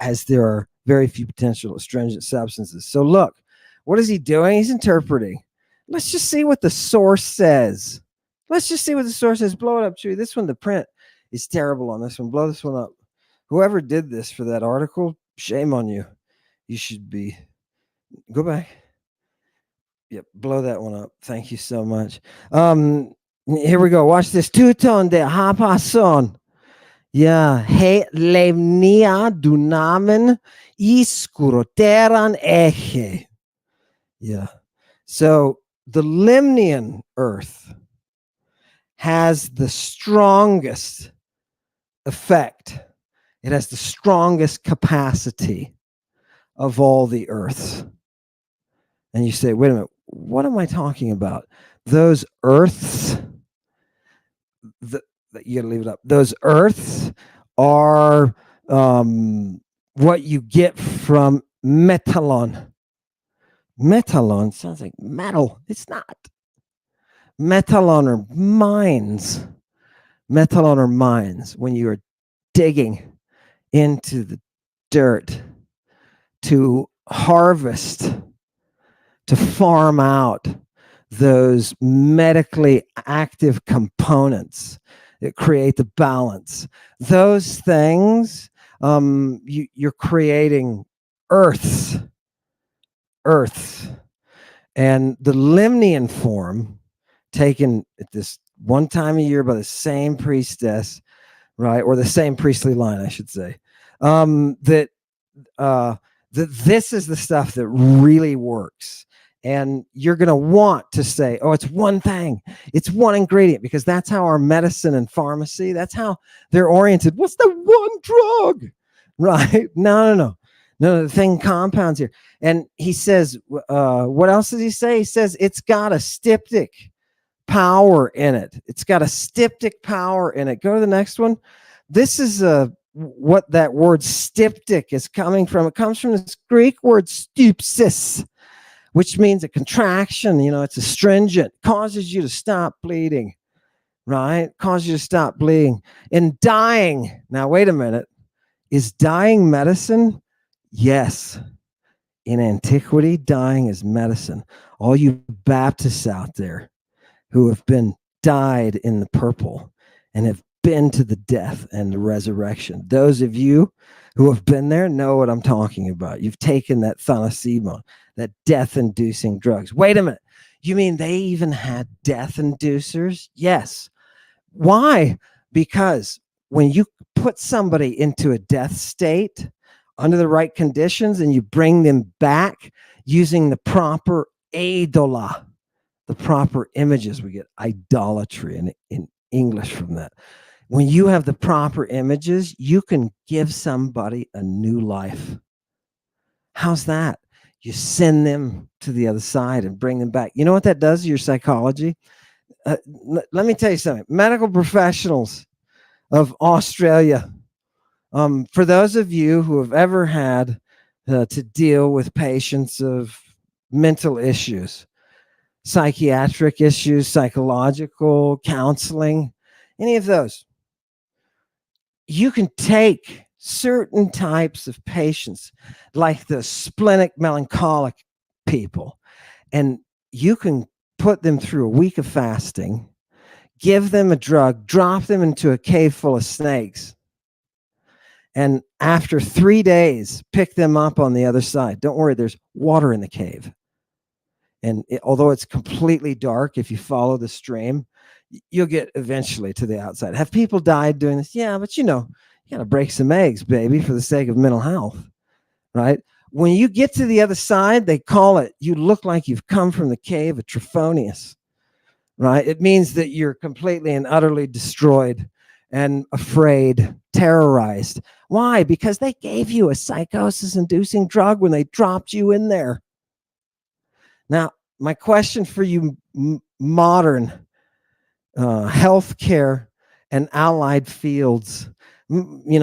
as there are very few potential astringent substances. So look, what is he doing? He's interpreting. Let's just see what the source says. Let's just see what the source says. Blow it up, Chewy. This one, the print is terrible on this one. Blow this one up. Whoever did this for that article, shame on you. You should be. Go back. Yep, blow that one up. Thank you so much. Here we go. Watch this. Tuton de hapason. Yeah. He lemnia dunamen iskuroteran eche. Yeah. So the Lemnian Earth has the strongest effect. It has the strongest capacity of all the earths. And you say, wait a minute, what am I talking about? Those earths, you gotta leave it up. Those earths are what you get from metallon. Metallon sounds like metal. It's not. Metallon are mines. Metallon are mines. When you are digging into the dirt to harvest, to farm out those medically active components that create the balance. Those things, you're creating earths. And the Lemnian form, taken at this one time a year by the same priestess, right, or the same priestly line, I should say, that this is the stuff that really works. And you're going to want to say, oh, it's one thing, it's one ingredient, because that's how our medicine and pharmacy, that's how they're oriented. What's the one drug? Right? No, the thing compounds here. And he says, what else does he say? He says it's got a styptic power in it. It's got a styptic power in it. Go to the next one. This is what that word styptic is coming from. It comes from this Greek word stupsis, which means a contraction. It's astringent, causes you to stop bleeding, right? Causes you to stop bleeding. And dying. Now, wait a minute. Is dying medicine? Yes. In antiquity, dying is medicine. All you Baptists out there who have been dyed in the purple and have been to the death and the resurrection. Those of you who have been there know what I'm talking about. You've taken that thalassemon, that death-inducing drugs. Wait a minute. You mean they even had death inducers? Yes. Why? Because when you put somebody into a death state under the right conditions and you bring them back using the proper eidola, the proper images, we get idolatry in English from that. When you have the proper images, you can give somebody a new life. How's that? You send them to the other side and bring them back. You know what that does to your psychology? Let me tell you something. Medical professionals of Australia, for those of you who have ever had to deal with patients of mental issues, psychiatric issues, psychological counseling, any of those, you can take certain types of patients, like the splenic melancholic people, and you can put them through a week of fasting, give them a drug, drop them into a cave full of snakes, and after 3 days, pick them up on the other side. Don't worry, there's water in the cave. And although it's completely dark, if you follow the stream, you'll get eventually to the outside. Have people died doing this? Yeah, but you got to break some eggs, baby, for the sake of mental health, right? When you get to the other side, they call it, you look like you've come from the cave of Trophonius, right? It means that you're completely and utterly destroyed and afraid, terrorized. Why? Because they gave you a psychosis-inducing drug when they dropped you in there. Now, my question for you, modern healthcare and allied fields, we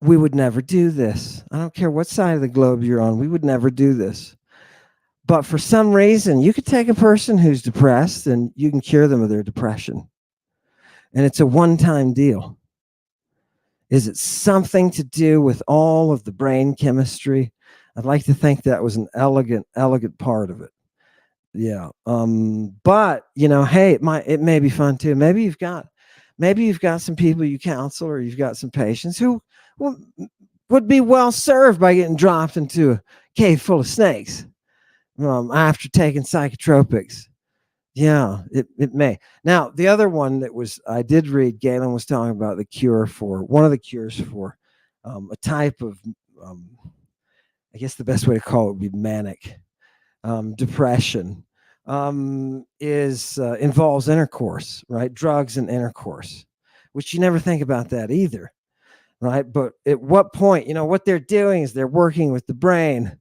would never do this. I don't care what side of the globe you're on. We would never do this. But for some reason, you could take a person who's depressed and you can cure them of their depression. And it's a one-time deal. Is it something to do with all of the brain chemistry? I'd like to think that was an elegant part of it. Yeah. But hey, it may be fun too. Maybe you've got some people you counsel, or you've got some patients who would be well served by getting dropped into a cave full of snakes after taking psychotropics. Yeah, it may. Now, the other one I did read, Galen was talking about one of the cures for a type of, I guess the best way to call it would be manic depression, involves intercourse, right? Drugs and intercourse, which you never think about that either, right? But at what point, what they're doing is they're working with the brain,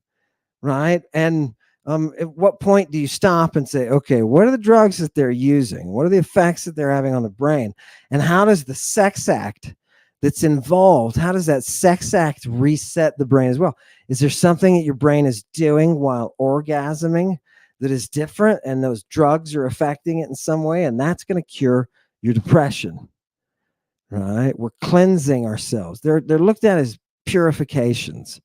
right? And at what point do you stop and say, okay, what are the drugs that they're using? What are the effects that they're having on the brain? And how does the sex act that's involved, how does that sex act reset the brain as well? Is there something that your brain is doing while orgasming that is different, and those drugs are affecting it in some way, and that's going to cure your depression, right? We're cleansing ourselves. They're looked at as purifications.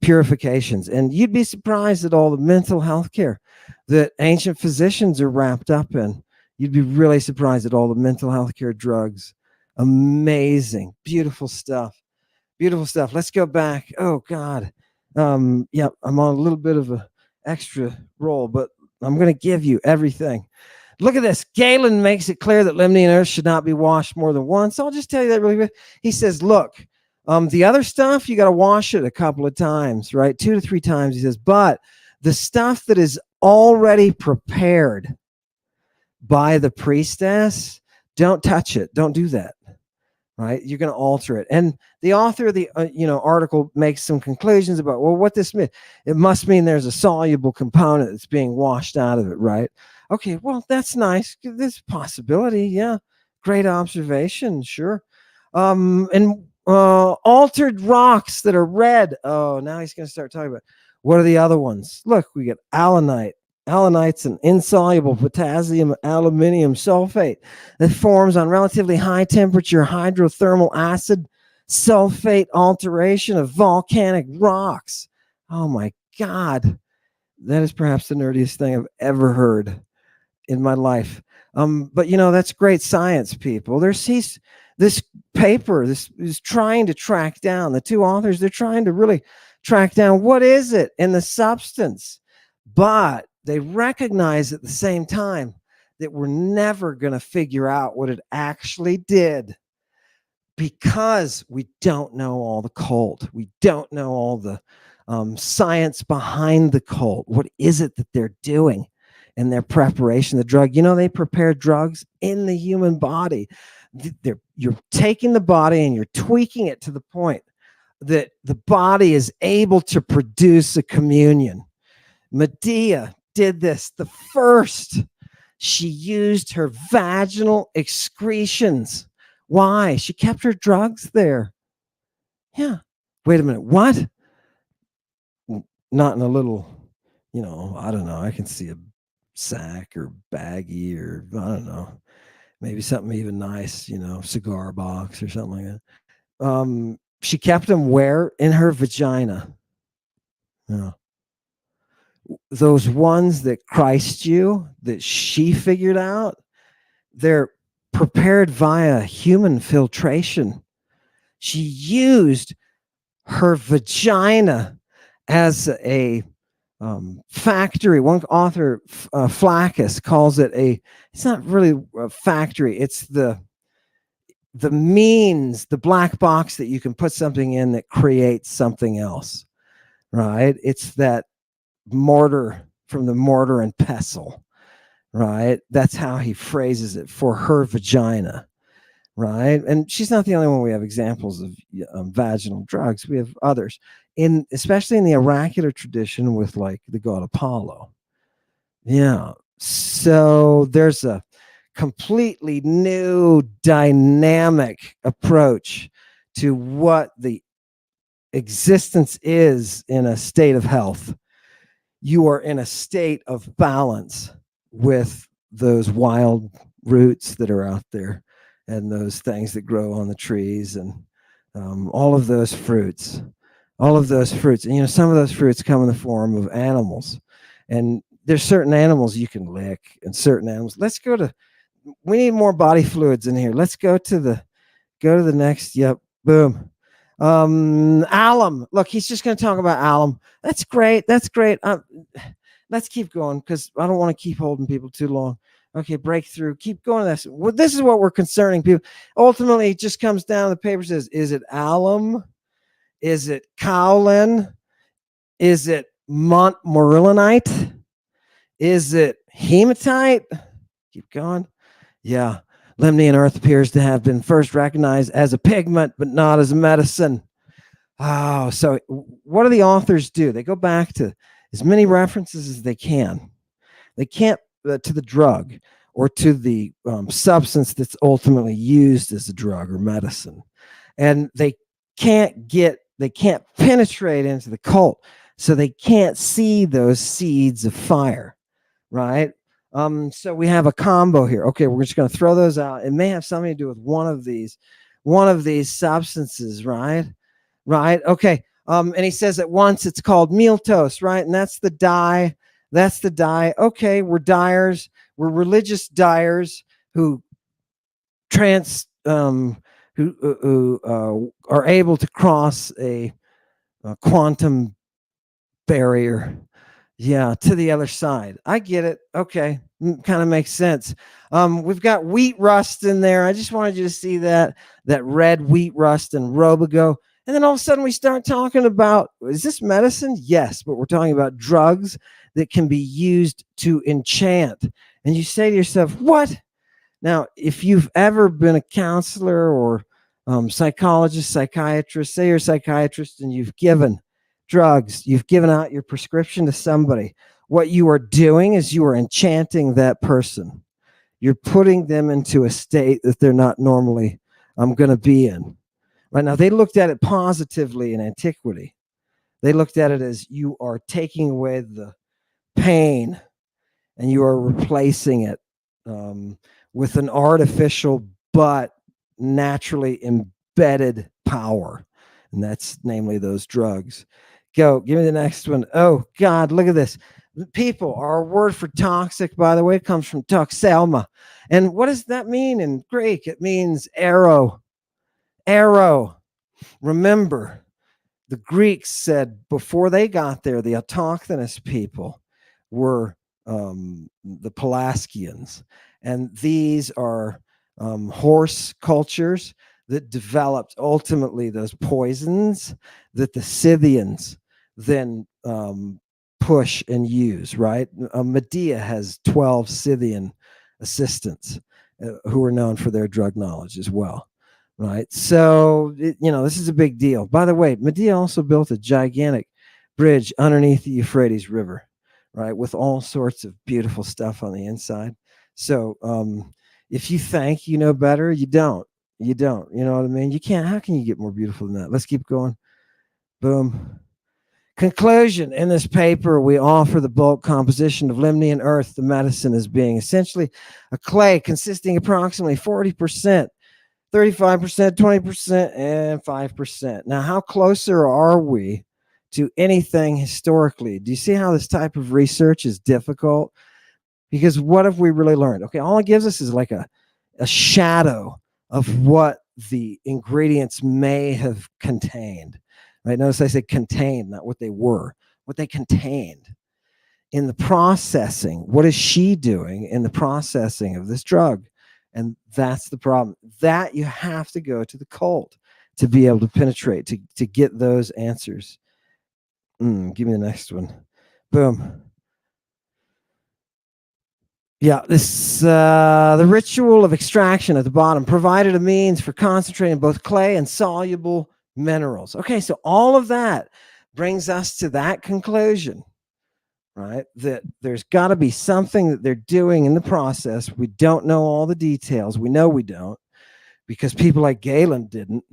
And you'd be surprised at all the mental health care that ancient physicians are wrapped up in. You'd be really surprised at all the mental health care drugs. Amazing, beautiful stuff. Let's go back. Oh God. Yeah, I'm on a little bit of a extra roll, but I'm going to give you everything. Look at this. Galen makes it clear that Lemnian Earth should not be washed more than once. I'll just tell you that really quick. He says, look, the other stuff, you got to wash it a couple of times, right? 2 to 3 times, he says. But the stuff that is already prepared by the priestess, don't touch it. Don't do that, right? You're going to alter it. And the author of the article makes some conclusions about, well, what this means. It must mean there's a soluble component that's being washed out of it, right? Okay, well, that's nice. There's a possibility. Yeah, great observation. Sure. And altered rocks that are red. Oh, now he's going to start talking about what are the other ones. Look, we get allanite. Allanite's an insoluble potassium aluminium sulfate that forms on relatively high temperature hydrothermal acid sulfate alteration of volcanic rocks. Oh my God. That is perhaps the nerdiest thing I've ever heard in my life. But that's great science, people. This paper, this is trying to track down, the two authors, they're trying to really track down what is it in the substance. But they recognize at the same time that we're never going to figure out what it actually did, because we don't know all the cult. We don't know all the science behind the cult. What is it that they're doing in their preparation of the drug? They prepare drugs in the human body. You're taking the body and you're tweaking it to the point that the body is able to produce a communion. Medea did this the first. She used her vaginal excretions. Why? She kept her drugs there. Yeah. Wait a minute. What? Not in a little, I don't know. I can see a sack or baggie, or I don't know, maybe something even nice, cigar box or something like that. She kept them where? In her vagina. Yeah. those ones that Christ you, that she figured out, they're prepared via human filtration. She used her vagina as a factory. One author, Flaccus, calls it a, it's not really a factory, it's the means, the black box that you can put something in that creates something else, right? It's that mortar from the mortar and pestle, right? That's how he phrases it for her vagina, right? And she's not the only one. We have examples of vaginal drugs. We have others, in especially in the oracular tradition with like the god Apollo. Yeah. So there's a completely new dynamic approach to what the existence is in a state of health. You are in a state of balance with those wild roots that are out there and those things that grow on the trees and all of those fruits, and some of those fruits come in the form of animals, and there's certain animals you can lick and certain animals. We need more body fluids in here. Let's go to the next. Yep. Boom. Alum. Look, he's just going to talk about alum. That's great. Let's keep going because I don't want to keep holding people too long. Okay, breakthrough. Keep going. This is what we're concerning people. Ultimately, it just comes down. The paper says, is it alum? Is it kaolin? Is it montmorillonite? Is it hematite? Keep going. Yeah. Lemnian Earth appears to have been first recognized as a pigment, but not as a medicine. Oh, so what do the authors do? They go back to as many references as they can. They can't to the drug or to the substance that's ultimately used as a drug or medicine, and they can't penetrate into the cult, so they can't see those seeds of fire, right? So we have a combo here. Okay, we're just going to throw those out. It may have something to do with one of these substances, right? Right. Okay. And he says at once it's called miltos, right? And that's the dye. Okay, we're dyers. We're religious dyers who are able to cross a quantum barrier, yeah, to the other side. I get it. Okay, kind of makes sense. We've got wheat rust in there. I just wanted you to see that red wheat rust and Robigo. And then all of a sudden we start talking about, is this medicine? Yes, but we're talking about drugs that can be used to enchant. And you say to yourself, what? Now, if you've ever been a counselor or psychologist, psychiatrist, say you're a psychiatrist and you've given drugs, you've given out your prescription to somebody, what you are doing is you are enchanting that person. You're putting them into a state that they're not normally going to be in. Right now, they looked at it positively in antiquity. They looked at it as you are taking away the pain and you are replacing it with an artificial but naturally embedded power. And that's namely those drugs. Go, give me the next one. Oh, God, look at this. People, our word for toxic, by the way, comes from toxelma. And what does that mean in Greek? It means arrow. Arrow. Remember, the Greeks said before they got there, the autochthonous people were the Pelasgians. And these are horse cultures that developed ultimately those poisons that the Scythians then push and use, right? Medea has 12 Scythian assistants who are known for their drug knowledge as well. Right. So, this is a big deal. By the way, Medea also built a gigantic bridge underneath the Euphrates River, right, with all sorts of beautiful stuff on the inside. So if you think you know better, you don't. You don't. You know what I mean? You can't. How can you get more beautiful than that? Let's keep going. Boom. Conclusion. In this paper, we offer the bulk composition of Lemnian Earth, the medicine, as being essentially a clay consisting approximately 40%. 35%, 20%, and 5%. Now, how closer are we to anything historically. Do you see how this type of research is difficult? Because what have we really learned? Okay, all it gives us is like a shadow of what the ingredients may have contained. Right? Notice I said contained, not what they were, what they contained. In the processing, what is she doing in the processing of this drug? And that's the problem. That you have to go to the cult to be able to penetrate, to get those answers. Give me the next one. Boom. Yeah, this the ritual of extraction at the bottom provided a means for concentrating both clay and soluble minerals. Okay, so all of that brings us to that conclusion, right? That there's got to be something that they're doing in the process. We don't know all the details. We know we don't, because people like Galen didn't,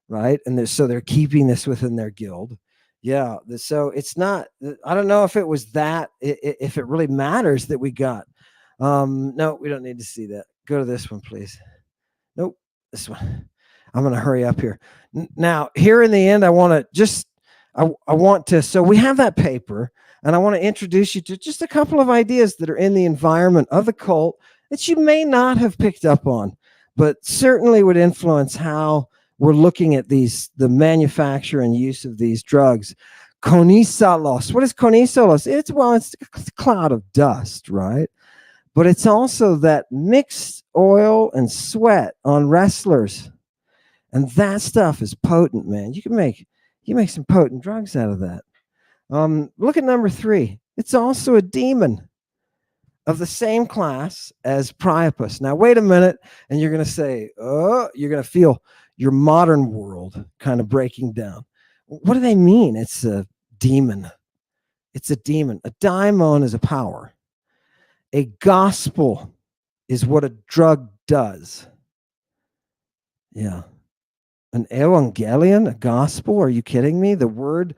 right? And so they're keeping this within their guild. Yeah, so it's not, I don't know if it was that, if it really matters that we got. No, we don't need to see that. Go to this one, please. Nope, this one. I'm going to hurry up here. Now, here in the end, I want to, so we have that paper, and I want to introduce you to just a couple of ideas that are in the environment of the cult that you may not have picked up on, but certainly would influence how we're looking at the manufacture and use of these drugs. Konisalos. What is konisalos? It's a cloud of dust, right? But it's also that mixed oil and sweat on wrestlers. And that stuff is potent, man. You make some potent drugs out of that. Look at number 3. It's also a demon of the same class as Priapus. Now, wait a minute, and you're going to say, oh, you're going to feel your modern world kind of breaking down. What do they mean? It's a demon. It's a demon. A daimon is a power. A gospel is what a drug does. Yeah. An evangelion, a gospel? Are you kidding me? The word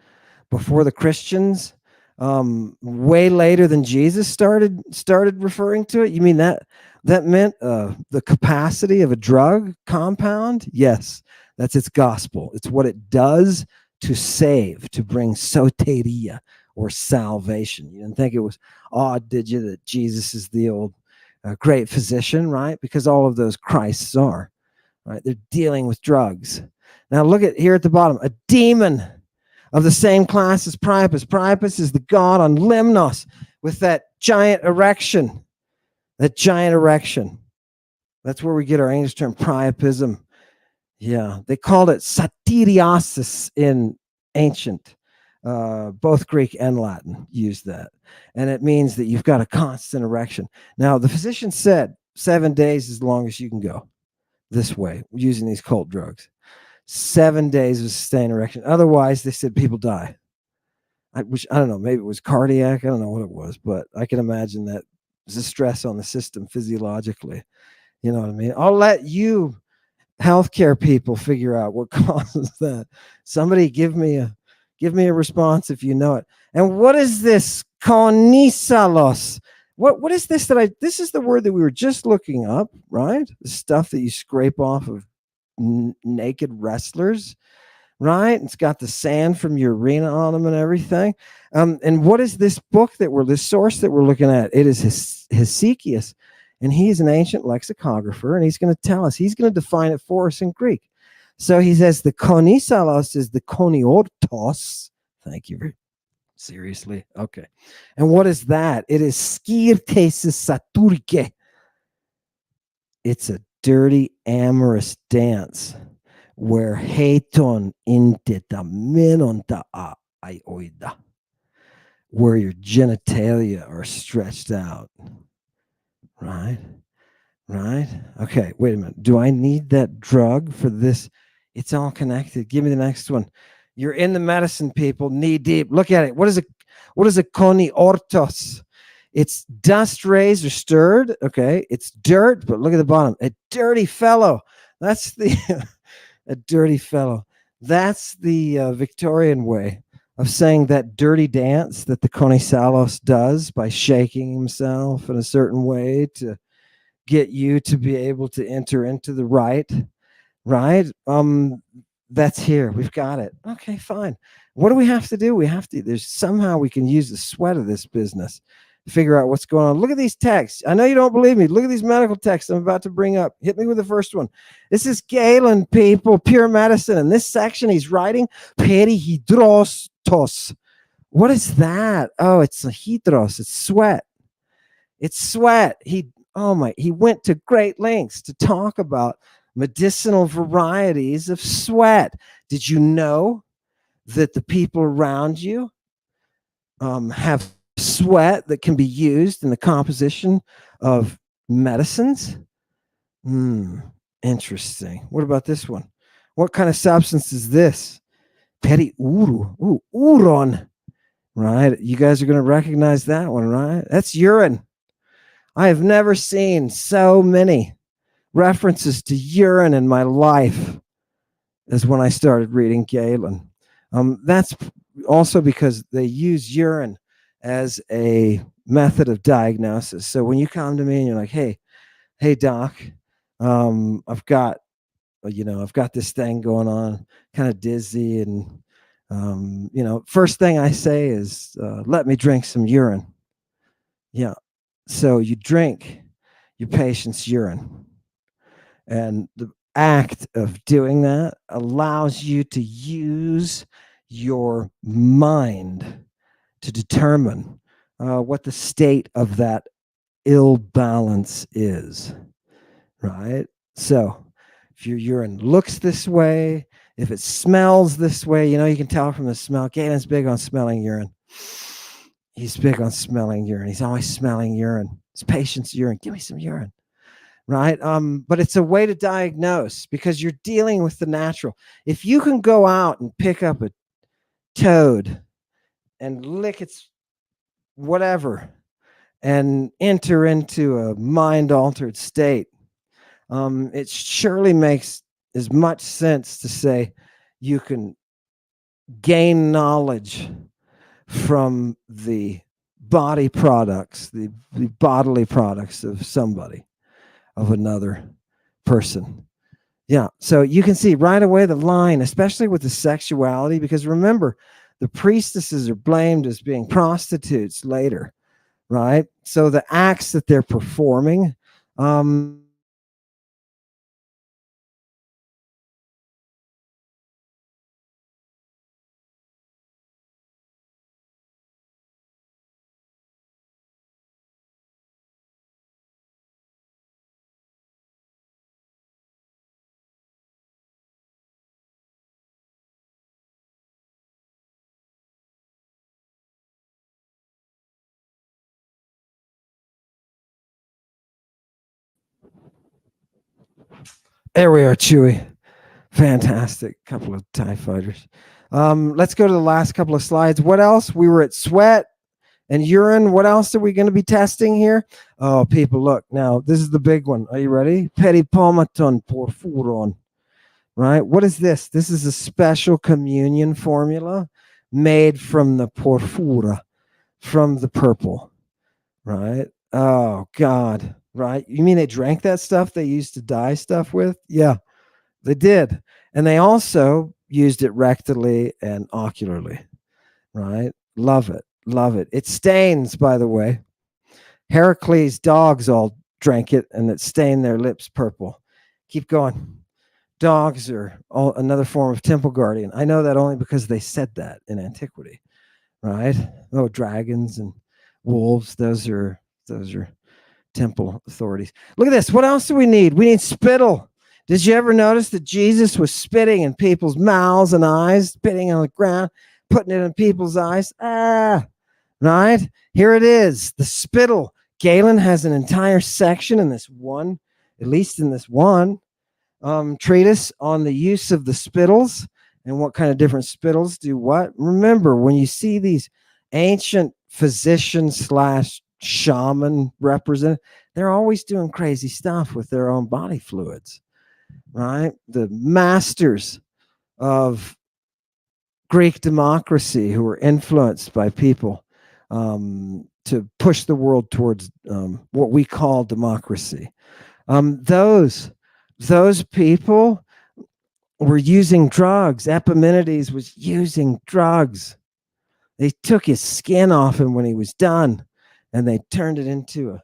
before the Christians, way later than Jesus started referring to it. You mean that meant the capacity of a drug compound? Yes, that's its gospel. It's what it does to save, to bring soteria, or salvation. You didn't think it was odd, did you, that Jesus is the old great physician, right? Because all of those Christs are, right? They're dealing with drugs. Now look at here at the bottom, a demon of the same class as Priapus. Priapus is the god on Lemnos with that giant erection. That giant erection. That's where we get our English term priapism. Yeah, they called it satiriosis in ancient. Both Greek and Latin use that. And it means that you've got a constant erection. Now, the physician said 7 days is as long as you can go this way, using these cult drugs. 7 days of sustained erection. Otherwise, they said people die. Which I don't know, maybe it was cardiac. I don't know what it was, but I can imagine that there's a stress on the system physiologically. You know what I mean? I'll let you healthcare people figure out what causes that. Somebody give me a response if you know it. And what is this konisalos? What is this this is the word that we were just looking up, right? The stuff that you scrape off of naked wrestlers, right? It's got the sand from your arena on them and everything. And what is this book this source that we're looking at? It is Hesychius, and he's an ancient lexicographer, and he's going to tell us, he's going to define it for us in Greek. So he says the konisalos is the koniortos. Thank you. Seriously? Okay. And what is that? It is skirtesis saturike. It's a dirty, amorous dance where heton inteta menonta aioida, where your genitalia are stretched out. Right? Right? Okay, wait a minute. Do I need that drug for this? It's all connected. Give me the next one. You're in the medicine, people, knee deep. Look at it. What is a koniortos? It's dust raised or stirred. Okay, it's dirt, but look at the bottom. A dirty fellow. That's the a dirty fellow. That's the Victorian way of saying that dirty dance that the konisalos does by shaking himself in a certain way to get you to be able to enter into the right. That's here. We've got it. Okay, fine. What do we have to do? We have to, there's somehow we can use the sweat of this business to figure out what's going on. Look at these texts. I know you don't believe me. Look at these medical texts I'm about to bring up. Hit me with the first one. This is Galen, people, pure medicine. In this section, he's writing perihydrostos. What is that? Oh, it's a hydros. It's sweat. It's sweat. He went to great lengths to talk about medicinal varieties of sweat. Did you know that the people around you have sweat that can be used in the composition of medicines? Interesting. What about this one? What kind of substance is this? Periuru. Ooh, uron. Right? You guys are going to recognize that one, right? That's urine. I have never seen so many references to urine in my life as when I started reading Galen. That's also because they use urine as a method of diagnosis. So when you come to me and you're like, hey doc, I've got this thing going on, kind of dizzy, and first thing I say is, let me drink some urine. Yeah. So you drink your patient's urine, and the act of doing that allows you to use your mind to determine what the state of that ill balance is, right? So if your urine looks this way, if it smells this way, you can tell from the smell. Galen's big on smelling urine. He's big on smelling urine. He's always smelling urine. His patient's urine. Give me some urine. Right? But it's a way to diagnose because you're dealing with the natural. If you can go out and pick up a toad and lick its whatever and enter into a mind-altered state, it surely makes as much sense to say you can gain knowledge from the body products, the bodily products of somebody, of another person. Yeah. So you can see right away the line, especially with the sexuality, because remember, the priestesses are blamed as being prostitutes later, right? So the acts that they're performing, there we are, Chewy. Fantastic. Couple of TIE fighters. Let's go to the last couple of slides. What else? We were at sweat and urine. What else are we going to be testing here? Oh, people, look. Now, this is the big one. Are you ready? Peripomaton porphyron. Right? What is this? This is a special communion formula made from the porphyra, from the purple. Right? Oh, God. Right? You mean they drank that stuff they used to dye stuff with? Yeah. They did. And they also used it rectally and ocularly, right? Love it. Love it. It stains, by the way. Heracles' dogs all drank it and it stained their lips purple. Keep going. Dogs are another form of temple guardian. I know that only because they said that in antiquity, right? Oh, dragons and wolves, those are temple authorities. Look at this. What else do we need? We need spittle. Did you ever notice that Jesus was spitting in people's mouths and eyes, spitting on the ground, putting it in people's eyes? Right? Here it is, the spittle. Galen has an entire section in this one, at least in this one, treatise on the use of the spittles and what kind of different spittles do what. Remember, when you see these ancient physician / shaman represent, they're always doing crazy stuff with their own body fluids. Right? The masters of Greek democracy who were influenced by people to push the world towards what we call democracy. Those people were using drugs. Epimenides was using drugs. They took his skin off him when he was done, and they turned it into a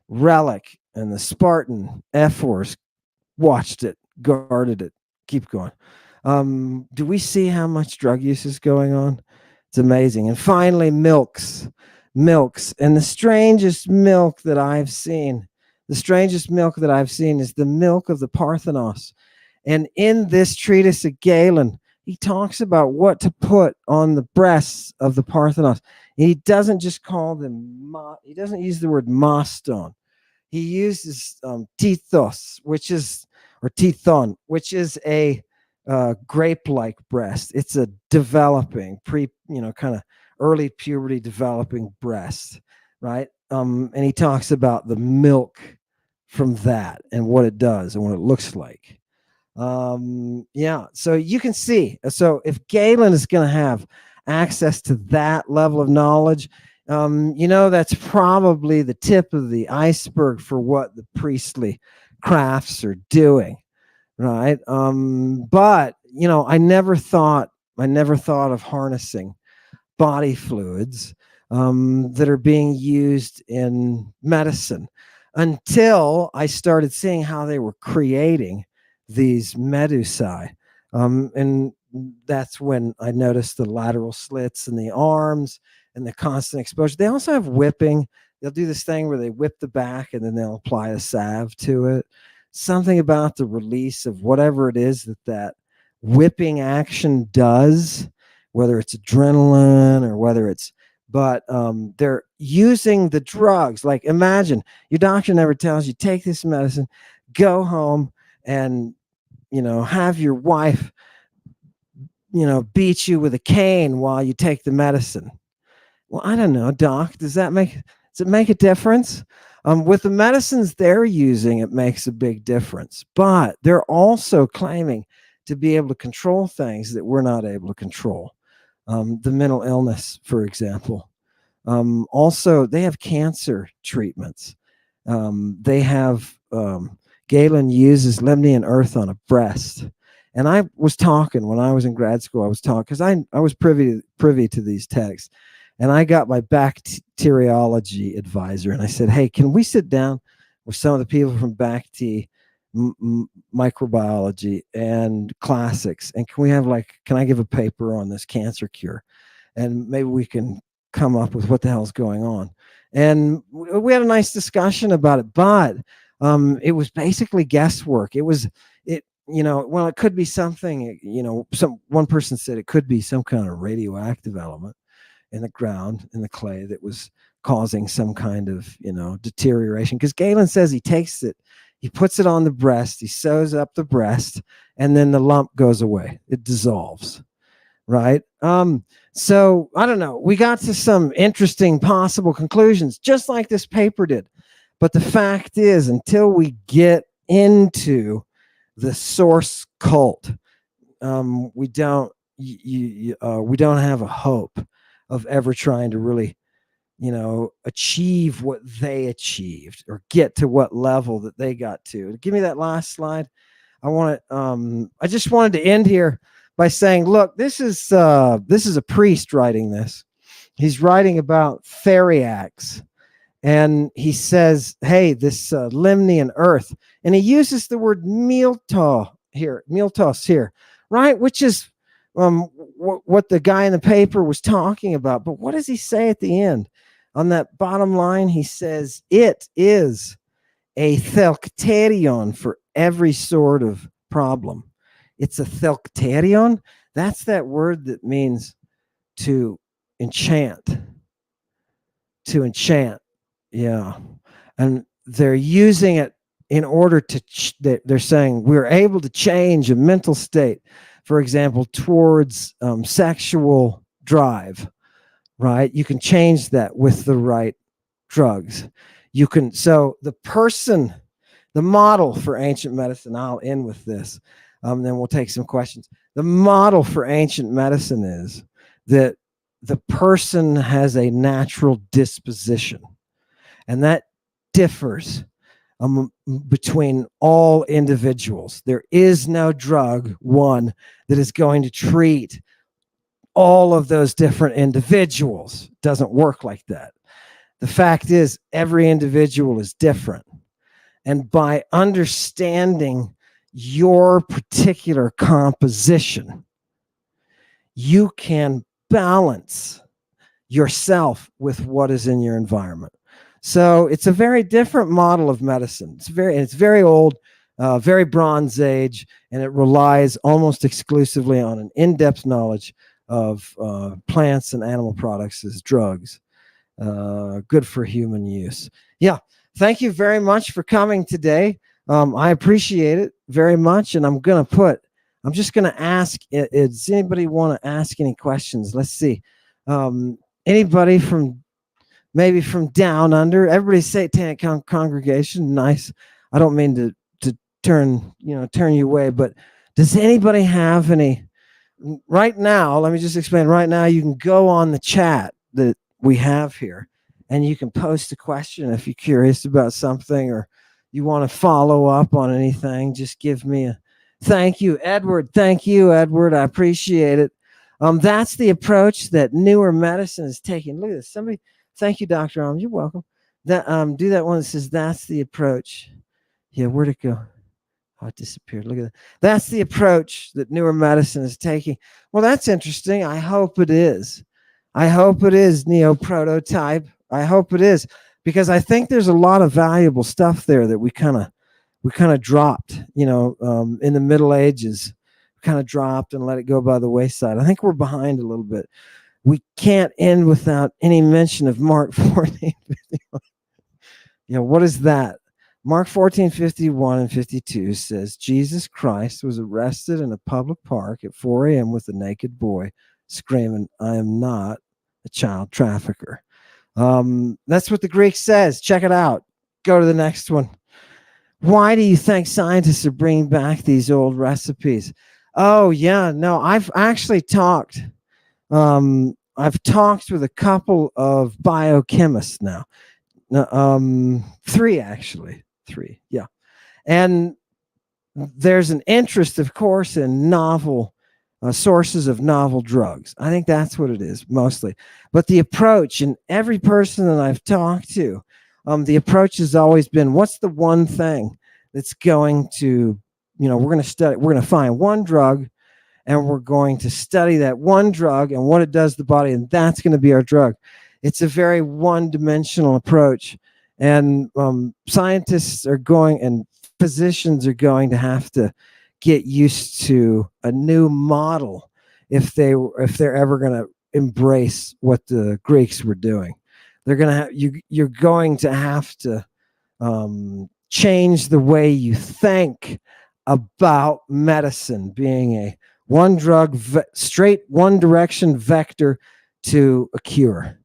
relic. And the Spartan F Force watched it, guarded it. Keep going. Do we see how much drug use is going on? It's amazing. And finally, milks. And the strangest milk that I've seen, is the milk of the Parthenos. And in this treatise of Galen, he talks about what to put on the breasts of the Parthenos. He doesn't just call them, he doesn't use the word maston. He uses tithos, or tithon, which is a grape-like breast. It's a developing, kind of early puberty developing breast, right? And he talks about the milk from that and what it does and what it looks like. So you can see. So if Galen is going to have access to that level of knowledge, that's probably the tip of the iceberg for what the priestly crafts are doing, right? But I never thought of harnessing body fluids that are being used in medicine until I started seeing how they were creating these medusae. And that's when I noticed the lateral slits in the arms and the constant exposure. They also have whipping. They'll do this thing where they whip the back and then they'll apply a salve to it. Something about the release of whatever it is that whipping action does, whether it's adrenaline or whether it's, but they're using the drugs. Like, imagine your doctor never tells you, take this medicine, go home and, have your wife, beat you with a cane while you take the medicine. Well, I don't know, doc, does it make a difference? With the medicines they're using, it makes a big difference, but they're also claiming to be able to control things that we're not able to control. The mental illness, for example. Also, they have cancer treatments. They have, Galen uses Lemnian Earth on a breast. And I was talking when I was in grad school, because I was privy to these texts. And I got my bacteriology advisor and I said, hey, can we sit down with some of the people from Bacti microbiology and classics? And can I give a paper on this cancer cure? And maybe we can come up with what the hell's going on. And we had a nice discussion about it, but it was basically guesswork. It could be something, one person said it could be some kind of radioactive element in the ground, in the clay, that was causing some kind of, deterioration. Because Galen says he takes it, he puts it on the breast, he sews up the breast, and then the lump goes away. It dissolves, right? So I don't know. We got to some interesting possible conclusions, just like this paper did. But the fact is, until we get into the source cult, we don't have a hope of ever trying to really, achieve what they achieved or get to what level that they got to. Give me that last slide. I just wanted to end here by saying, look, this is a priest writing this. He's writing about theriacs. And he says, hey, this Lemnian Earth, and he uses the word miltos here, right? Which is what the guy in the paper was talking about. But what does he say at the end? On that bottom line, he says, it is a thelkterion for every sort of problem. It's a thelkterion. That's that word that means to enchant. To enchant. Yeah. And they're using it in order to, they're saying we're able to change a mental state, for example, towards sexual drive, right? You can change that with the right drugs. So the model for ancient medicine, I'll end with this, then we'll take some questions. The model for ancient medicine is that the person has a natural disposition. And that differs between all individuals. There is no drug, one, that is going to treat all of those different individuals. It doesn't work like that. The fact is, every individual is different. And by understanding your particular composition, you can balance yourself with what is in your environment. So it's a very different model of medicine. It's very old, very Bronze Age, and it relies almost exclusively on an in-depth knowledge of plants and animal products as drugs, good for human use. Yeah, thank you very much for coming today. I appreciate it very much, and I'm just going to ask, does anybody want to ask any questions? Let's see. Anybody maybe from down under? Everybody satanic congregation. Nice. I don't mean to turn you away, but does anybody have any right now? Let me just explain. Right now, you can go on the chat that we have here, and you can post a question if you're curious about something or you want to follow up on anything. Just give me a thank you, Edward. Thank you, Edward. I appreciate it. That's the approach that newer medicine is taking. Look at this. Somebody, thank you, Dr. Alm. You're welcome. That do that one that says that's the approach. Yeah, where'd it go? Oh, it disappeared. Look at that. That's the approach that newer medicine is taking. Well, that's interesting. I hope it is. I hope it is neo-prototype. I hope it is, because I think there's a lot of valuable stuff there that we kind of dropped, in the Middle Ages, kind of dropped and let it go by the wayside. I think we're behind a little bit. We can't end without any mention of Mark 14:51. What is that? Mark 14:51 and 52 says, Jesus Christ was arrested in a public park at 4 a.m. with a naked boy screaming, I am not a child trafficker. That's what the Greek says. Check it out. Go to the next one. Why do you think scientists are bringing back these old recipes? Oh, yeah. No, I've actually talked. I've talked with a couple of biochemists now. Three, actually. Three. Yeah. And there's an interest, of course, in novel sources of novel drugs. I think that's what it is mostly. But the approach, and every person that I've talked to, the approach has always been, what's the one thing that's going to, we're going to find one drug, and we're going to study that one drug and what it does to the body, and that's going to be our drug. It's a very one-dimensional approach, and scientists are going, and physicians are going to have to get used to a new model if they're ever going to embrace what the Greeks were doing. They're going to have you're going to have to change the way you think about medicine being a one drug straight one direction vector to a cure.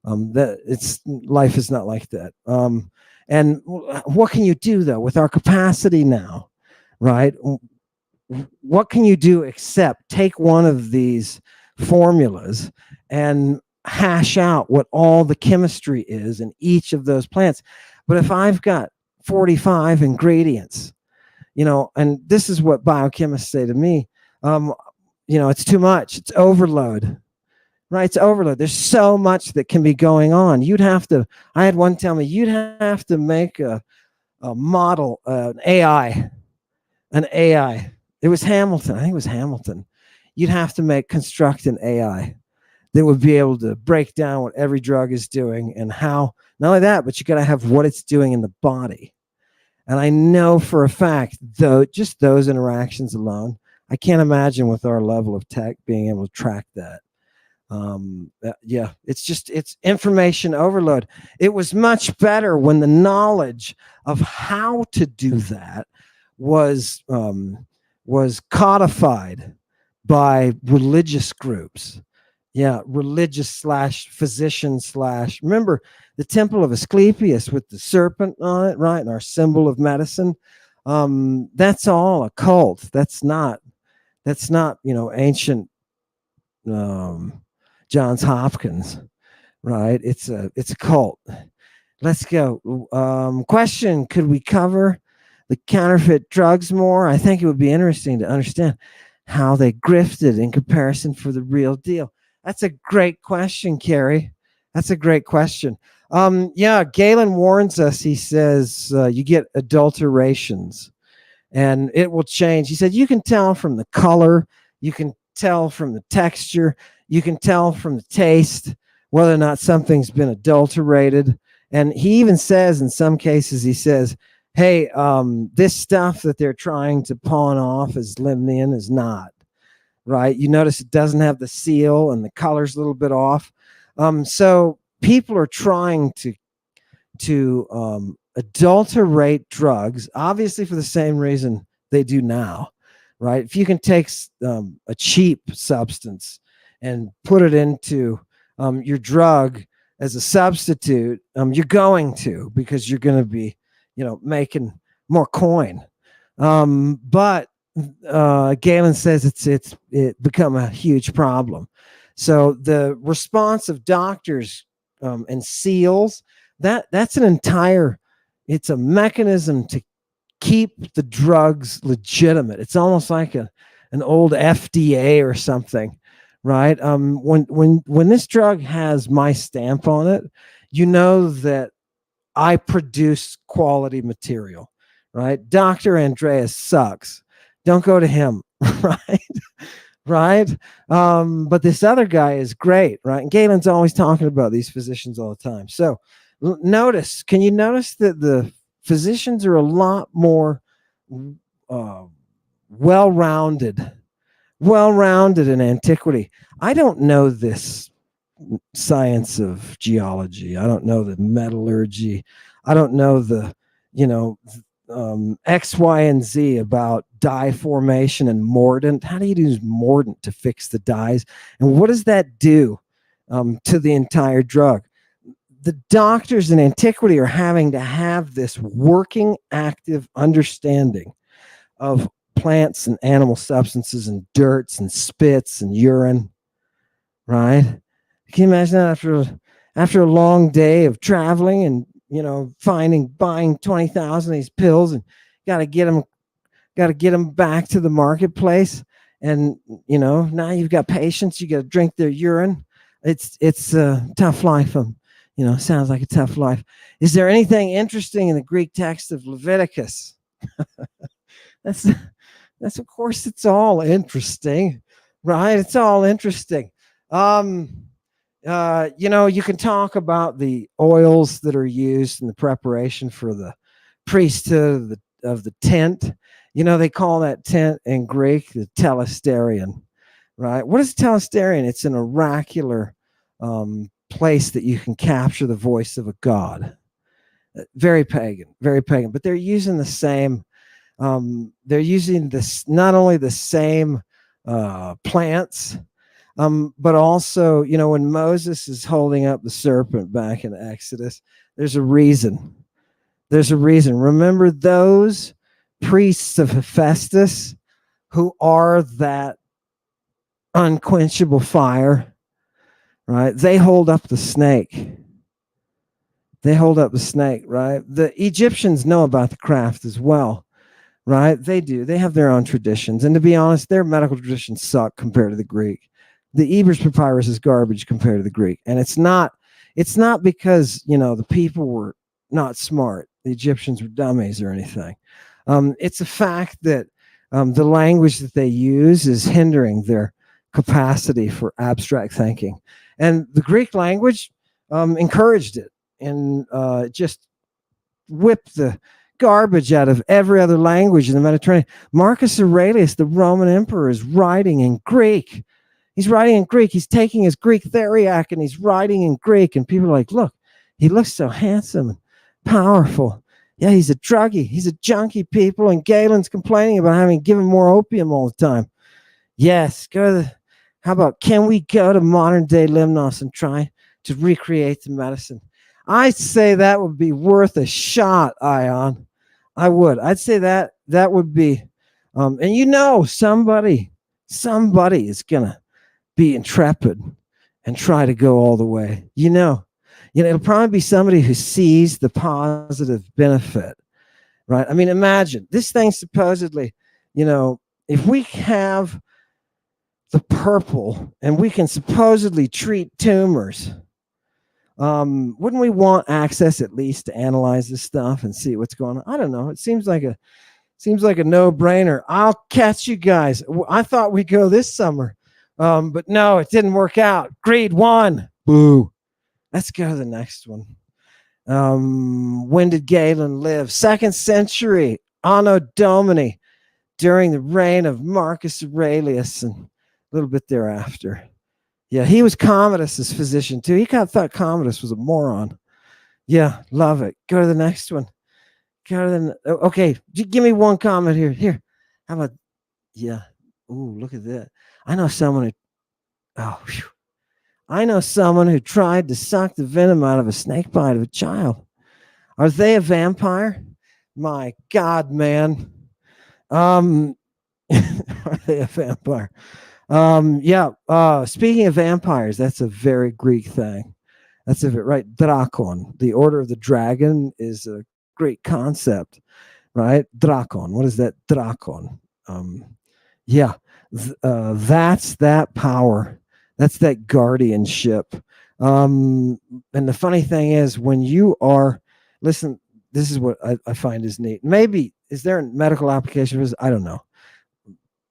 Life is not like that. And what can you do though with our capacity now, right? What can you do except take one of these formulas and hash out what all the chemistry is in each of those plants? But if I've got 45 ingredients, and this is what biochemists say to me, it's too much. It's overload, right? It's overload. There's so much that can be going on. I had one tell me, you'd have to make a model, an AI. It was Hamilton. I think it was Hamilton. You'd have to construct an AI that would be able to break down what every drug is doing and how, not only that, but you got to have what it's doing in the body. And I know for a fact, though, just those interactions alone, I can't imagine with our level of tech being able to track that. It's information overload. It was much better when the knowledge of how to do that was codified by religious groups. Yeah, religious / physician / remember the temple of Asclepius with the serpent on it, right? And our symbol of medicine. That's all a cult. That's not ancient Johns Hopkins, right? It's a cult. Let's go. Question: could we cover the counterfeit drugs more? I think it would be interesting to understand how they grifted in comparison for the real deal. That's a great question, Carrie. That's a great question. Yeah, Galen warns us. He says you get adulterations and it will change. He said you can tell from the color, you can tell from the texture, you can tell from the taste whether or not something's been adulterated. And he even says, in some cases, he says, hey, this stuff that they're trying to pawn off as Lemnian is not, right? You notice it doesn't have the seal and the color's a little bit off. So people are trying to adulterate drugs, obviously for the same reason they do now, right? If you can take a cheap substance and put it into your drug as a substitute, you're going to, because you're going to be, making more coin. But Galen says it become a huge problem. So the response of doctors and SEALs, that's an entire, it's a mechanism to keep the drugs legitimate. It's almost like an old FDA or something, right? When this drug has my stamp on it, you know that I produce quality material, right? Dr. Andreas sucks. Don't go to him, right? Right? But this other guy is great, right? And Galen's always talking about these physicians all the time. So can you notice that the physicians are a lot more uh, well-rounded, well-rounded in antiquity. I don't know this science of geology. I don't know the metallurgy. I don't know the, you know, X, Y, and Z about dye formation and mordant. How do you use mordant to fix the dyes? And what does that do to the entire drug? The doctors in antiquity are having to have this working, active understanding of plants and animal substances and dirts and spits and urine, right? Can you imagine that after a long day of traveling and buying 20,000 of these pills and got to get them back to the marketplace, and now you've got patients, you got to drink their urine. It's a tough life. Sounds like a tough life. Is there anything interesting in the Greek text of Leviticus? That's of course, it's all interesting, right? It's all interesting. You can talk about the oils that are used in the preparation for the priesthood of the tent. They call that tent in Greek the telesterion, right? What is telesterion? It's an oracular place that you can capture the voice of a god. Very pagan, very pagan. But they're using the same. They're using this, not only the same plants, but also, when Moses is holding up the serpent back in Exodus, there's a reason. There's a reason. Remember those priests of Hephaestus who are that unquenchable fire, right? They hold up the snake. They hold up the snake, right? The Egyptians know about the craft as well, right? They do. They have their own traditions. And to be honest, their medical traditions suck compared to the Greek. The Ebers Papyrus is garbage compared to the Greek. And it's not because, the people were not smart. The Egyptians were dummies or anything. It's a fact that the language that they use is hindering their capacity for abstract thinking. And the Greek language encouraged it and just whipped the garbage out of every other language in the Mediterranean. Marcus Aurelius, the Roman emperor, is writing in Greek. He's writing in Greek. He's taking his Greek theriac and he's writing in Greek. And people are like, look, he looks so handsome and powerful. Yeah, he's a druggie. He's a junkie, people. And Galen's complaining about having given more opium all the time. Yes, how about, can we go to modern day Lemnos and try to recreate the medicine? I say that would be worth a shot, Ion. I would. I'd say that would be, and somebody is going to be intrepid and try to go all the way. it'll probably be somebody who sees the positive benefit, right? I mean, imagine this thing supposedly, if we have the purple and we can supposedly treat tumors, wouldn't we want access at least to analyze this stuff and see what's going on? I don't know. It seems like a no-brainer. I'll catch you guys. I thought we'd go this summer, but no, it didn't work out. Greed won. Boo. Let's go to the next one. When did Galen live? 2nd century, Anno Domini, during the reign of Marcus Aurelius and a little bit thereafter. Yeah, he was Commodus's physician too. He kind of thought Commodus was a moron. Yeah, love it. Go to the next one. Okay, give me one comment here. Here, how about, yeah. Ooh, look at that. I know someone who tried to suck the venom out of a snake bite of a child. Are they a vampire? My God, man. Are they a vampire? Speaking of vampires, that's a very Greek thing. That's right. Drakon, the order of the dragon, is a Greek concept, right? Drakon. What is that? Drakon. That's that power. That's that guardianship. And the funny thing is, when you are, listen, this is what I find is neat. Maybe, is there a medical application for this? I don't know.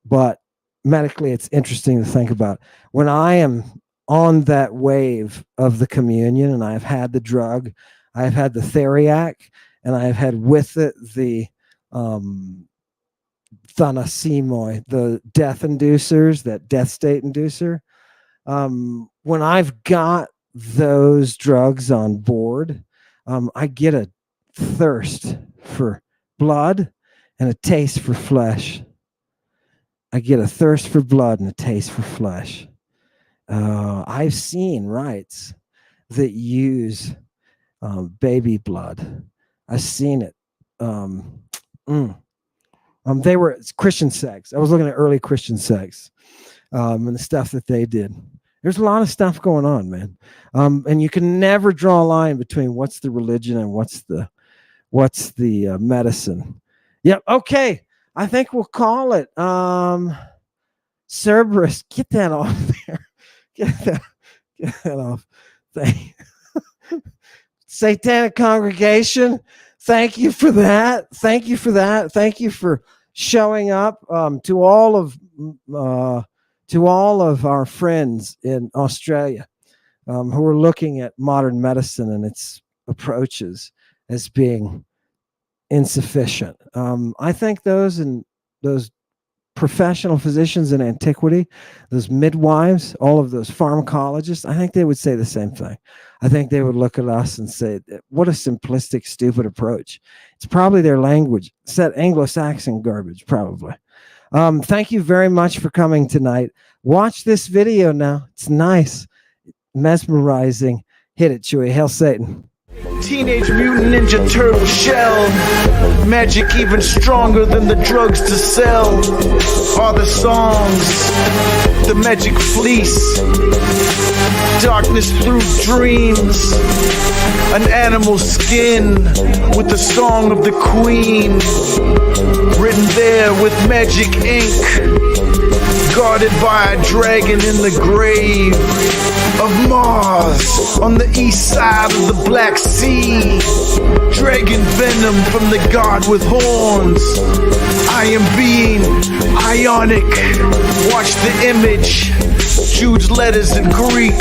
But medically, it's interesting to think about. When I am on that wave of the communion and I've had the drug, I've had the theriac, and I've had with it the thanasimoi, the death inducers, that death state inducer. When I've got those drugs on board, I get a thirst for blood and a taste for flesh. I get a thirst for blood and a taste for flesh. I've seen rites that use baby blood. I've seen it. They were Christian sects. I was looking at early Christian sects and the stuff that they did. There's a lot of stuff going on, man. And you can never draw a line between what's the religion and what's the medicine. Yep. Okay. I think we'll call it. Cerberus, get that off there. Get that off. Satanic congregation, thank you for that. Thank you for showing up. To all of our friends in Australia who are looking at modern medicine and its approaches as being insufficient. I think those professional physicians in antiquity, those midwives, all of those pharmacologists, I think they would say the same thing. I think they would look at us and say, what a simplistic, stupid approach. It's probably their language. It's that Anglo-Saxon garbage, probably. Thank you very much for coming tonight. Watch this video now. It's nice, mesmerizing. Hit it, Chewy. Hail Satan. Teenage Mutant Ninja Turtle shell. Magic even stronger than the drugs to sell. Are the songs, the magic fleece. Darkness through dreams. An animal skin with the song of the queen. Written there with magic ink. Guarded by a dragon in the grave of Mars on the east side of the Black Sea. Dragon venom from the god with horns. I am being ionic. Watch the image. Huge letters in Greek.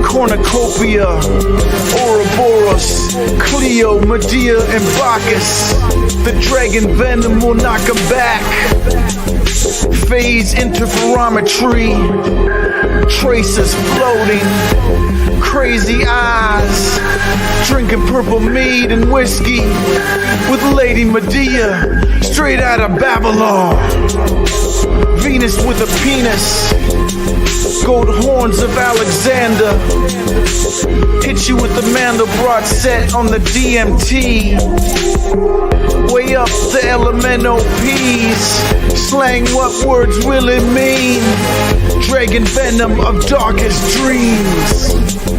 Cornucopia, Ouroboros, Cleo, Medea, and Bacchus. The dragon venom will knock him back. Phase interferometry. Traces floating. Crazy eyes. Drinking purple mead and whiskey with Lady Medea, straight out of Babylon. Venus with a penis. Gold horns of Alexander. Hit you with the Mandelbrot set on the DMT. Way up the elemental P's. Slang what words really mean. Dragon venom of darkest dreams.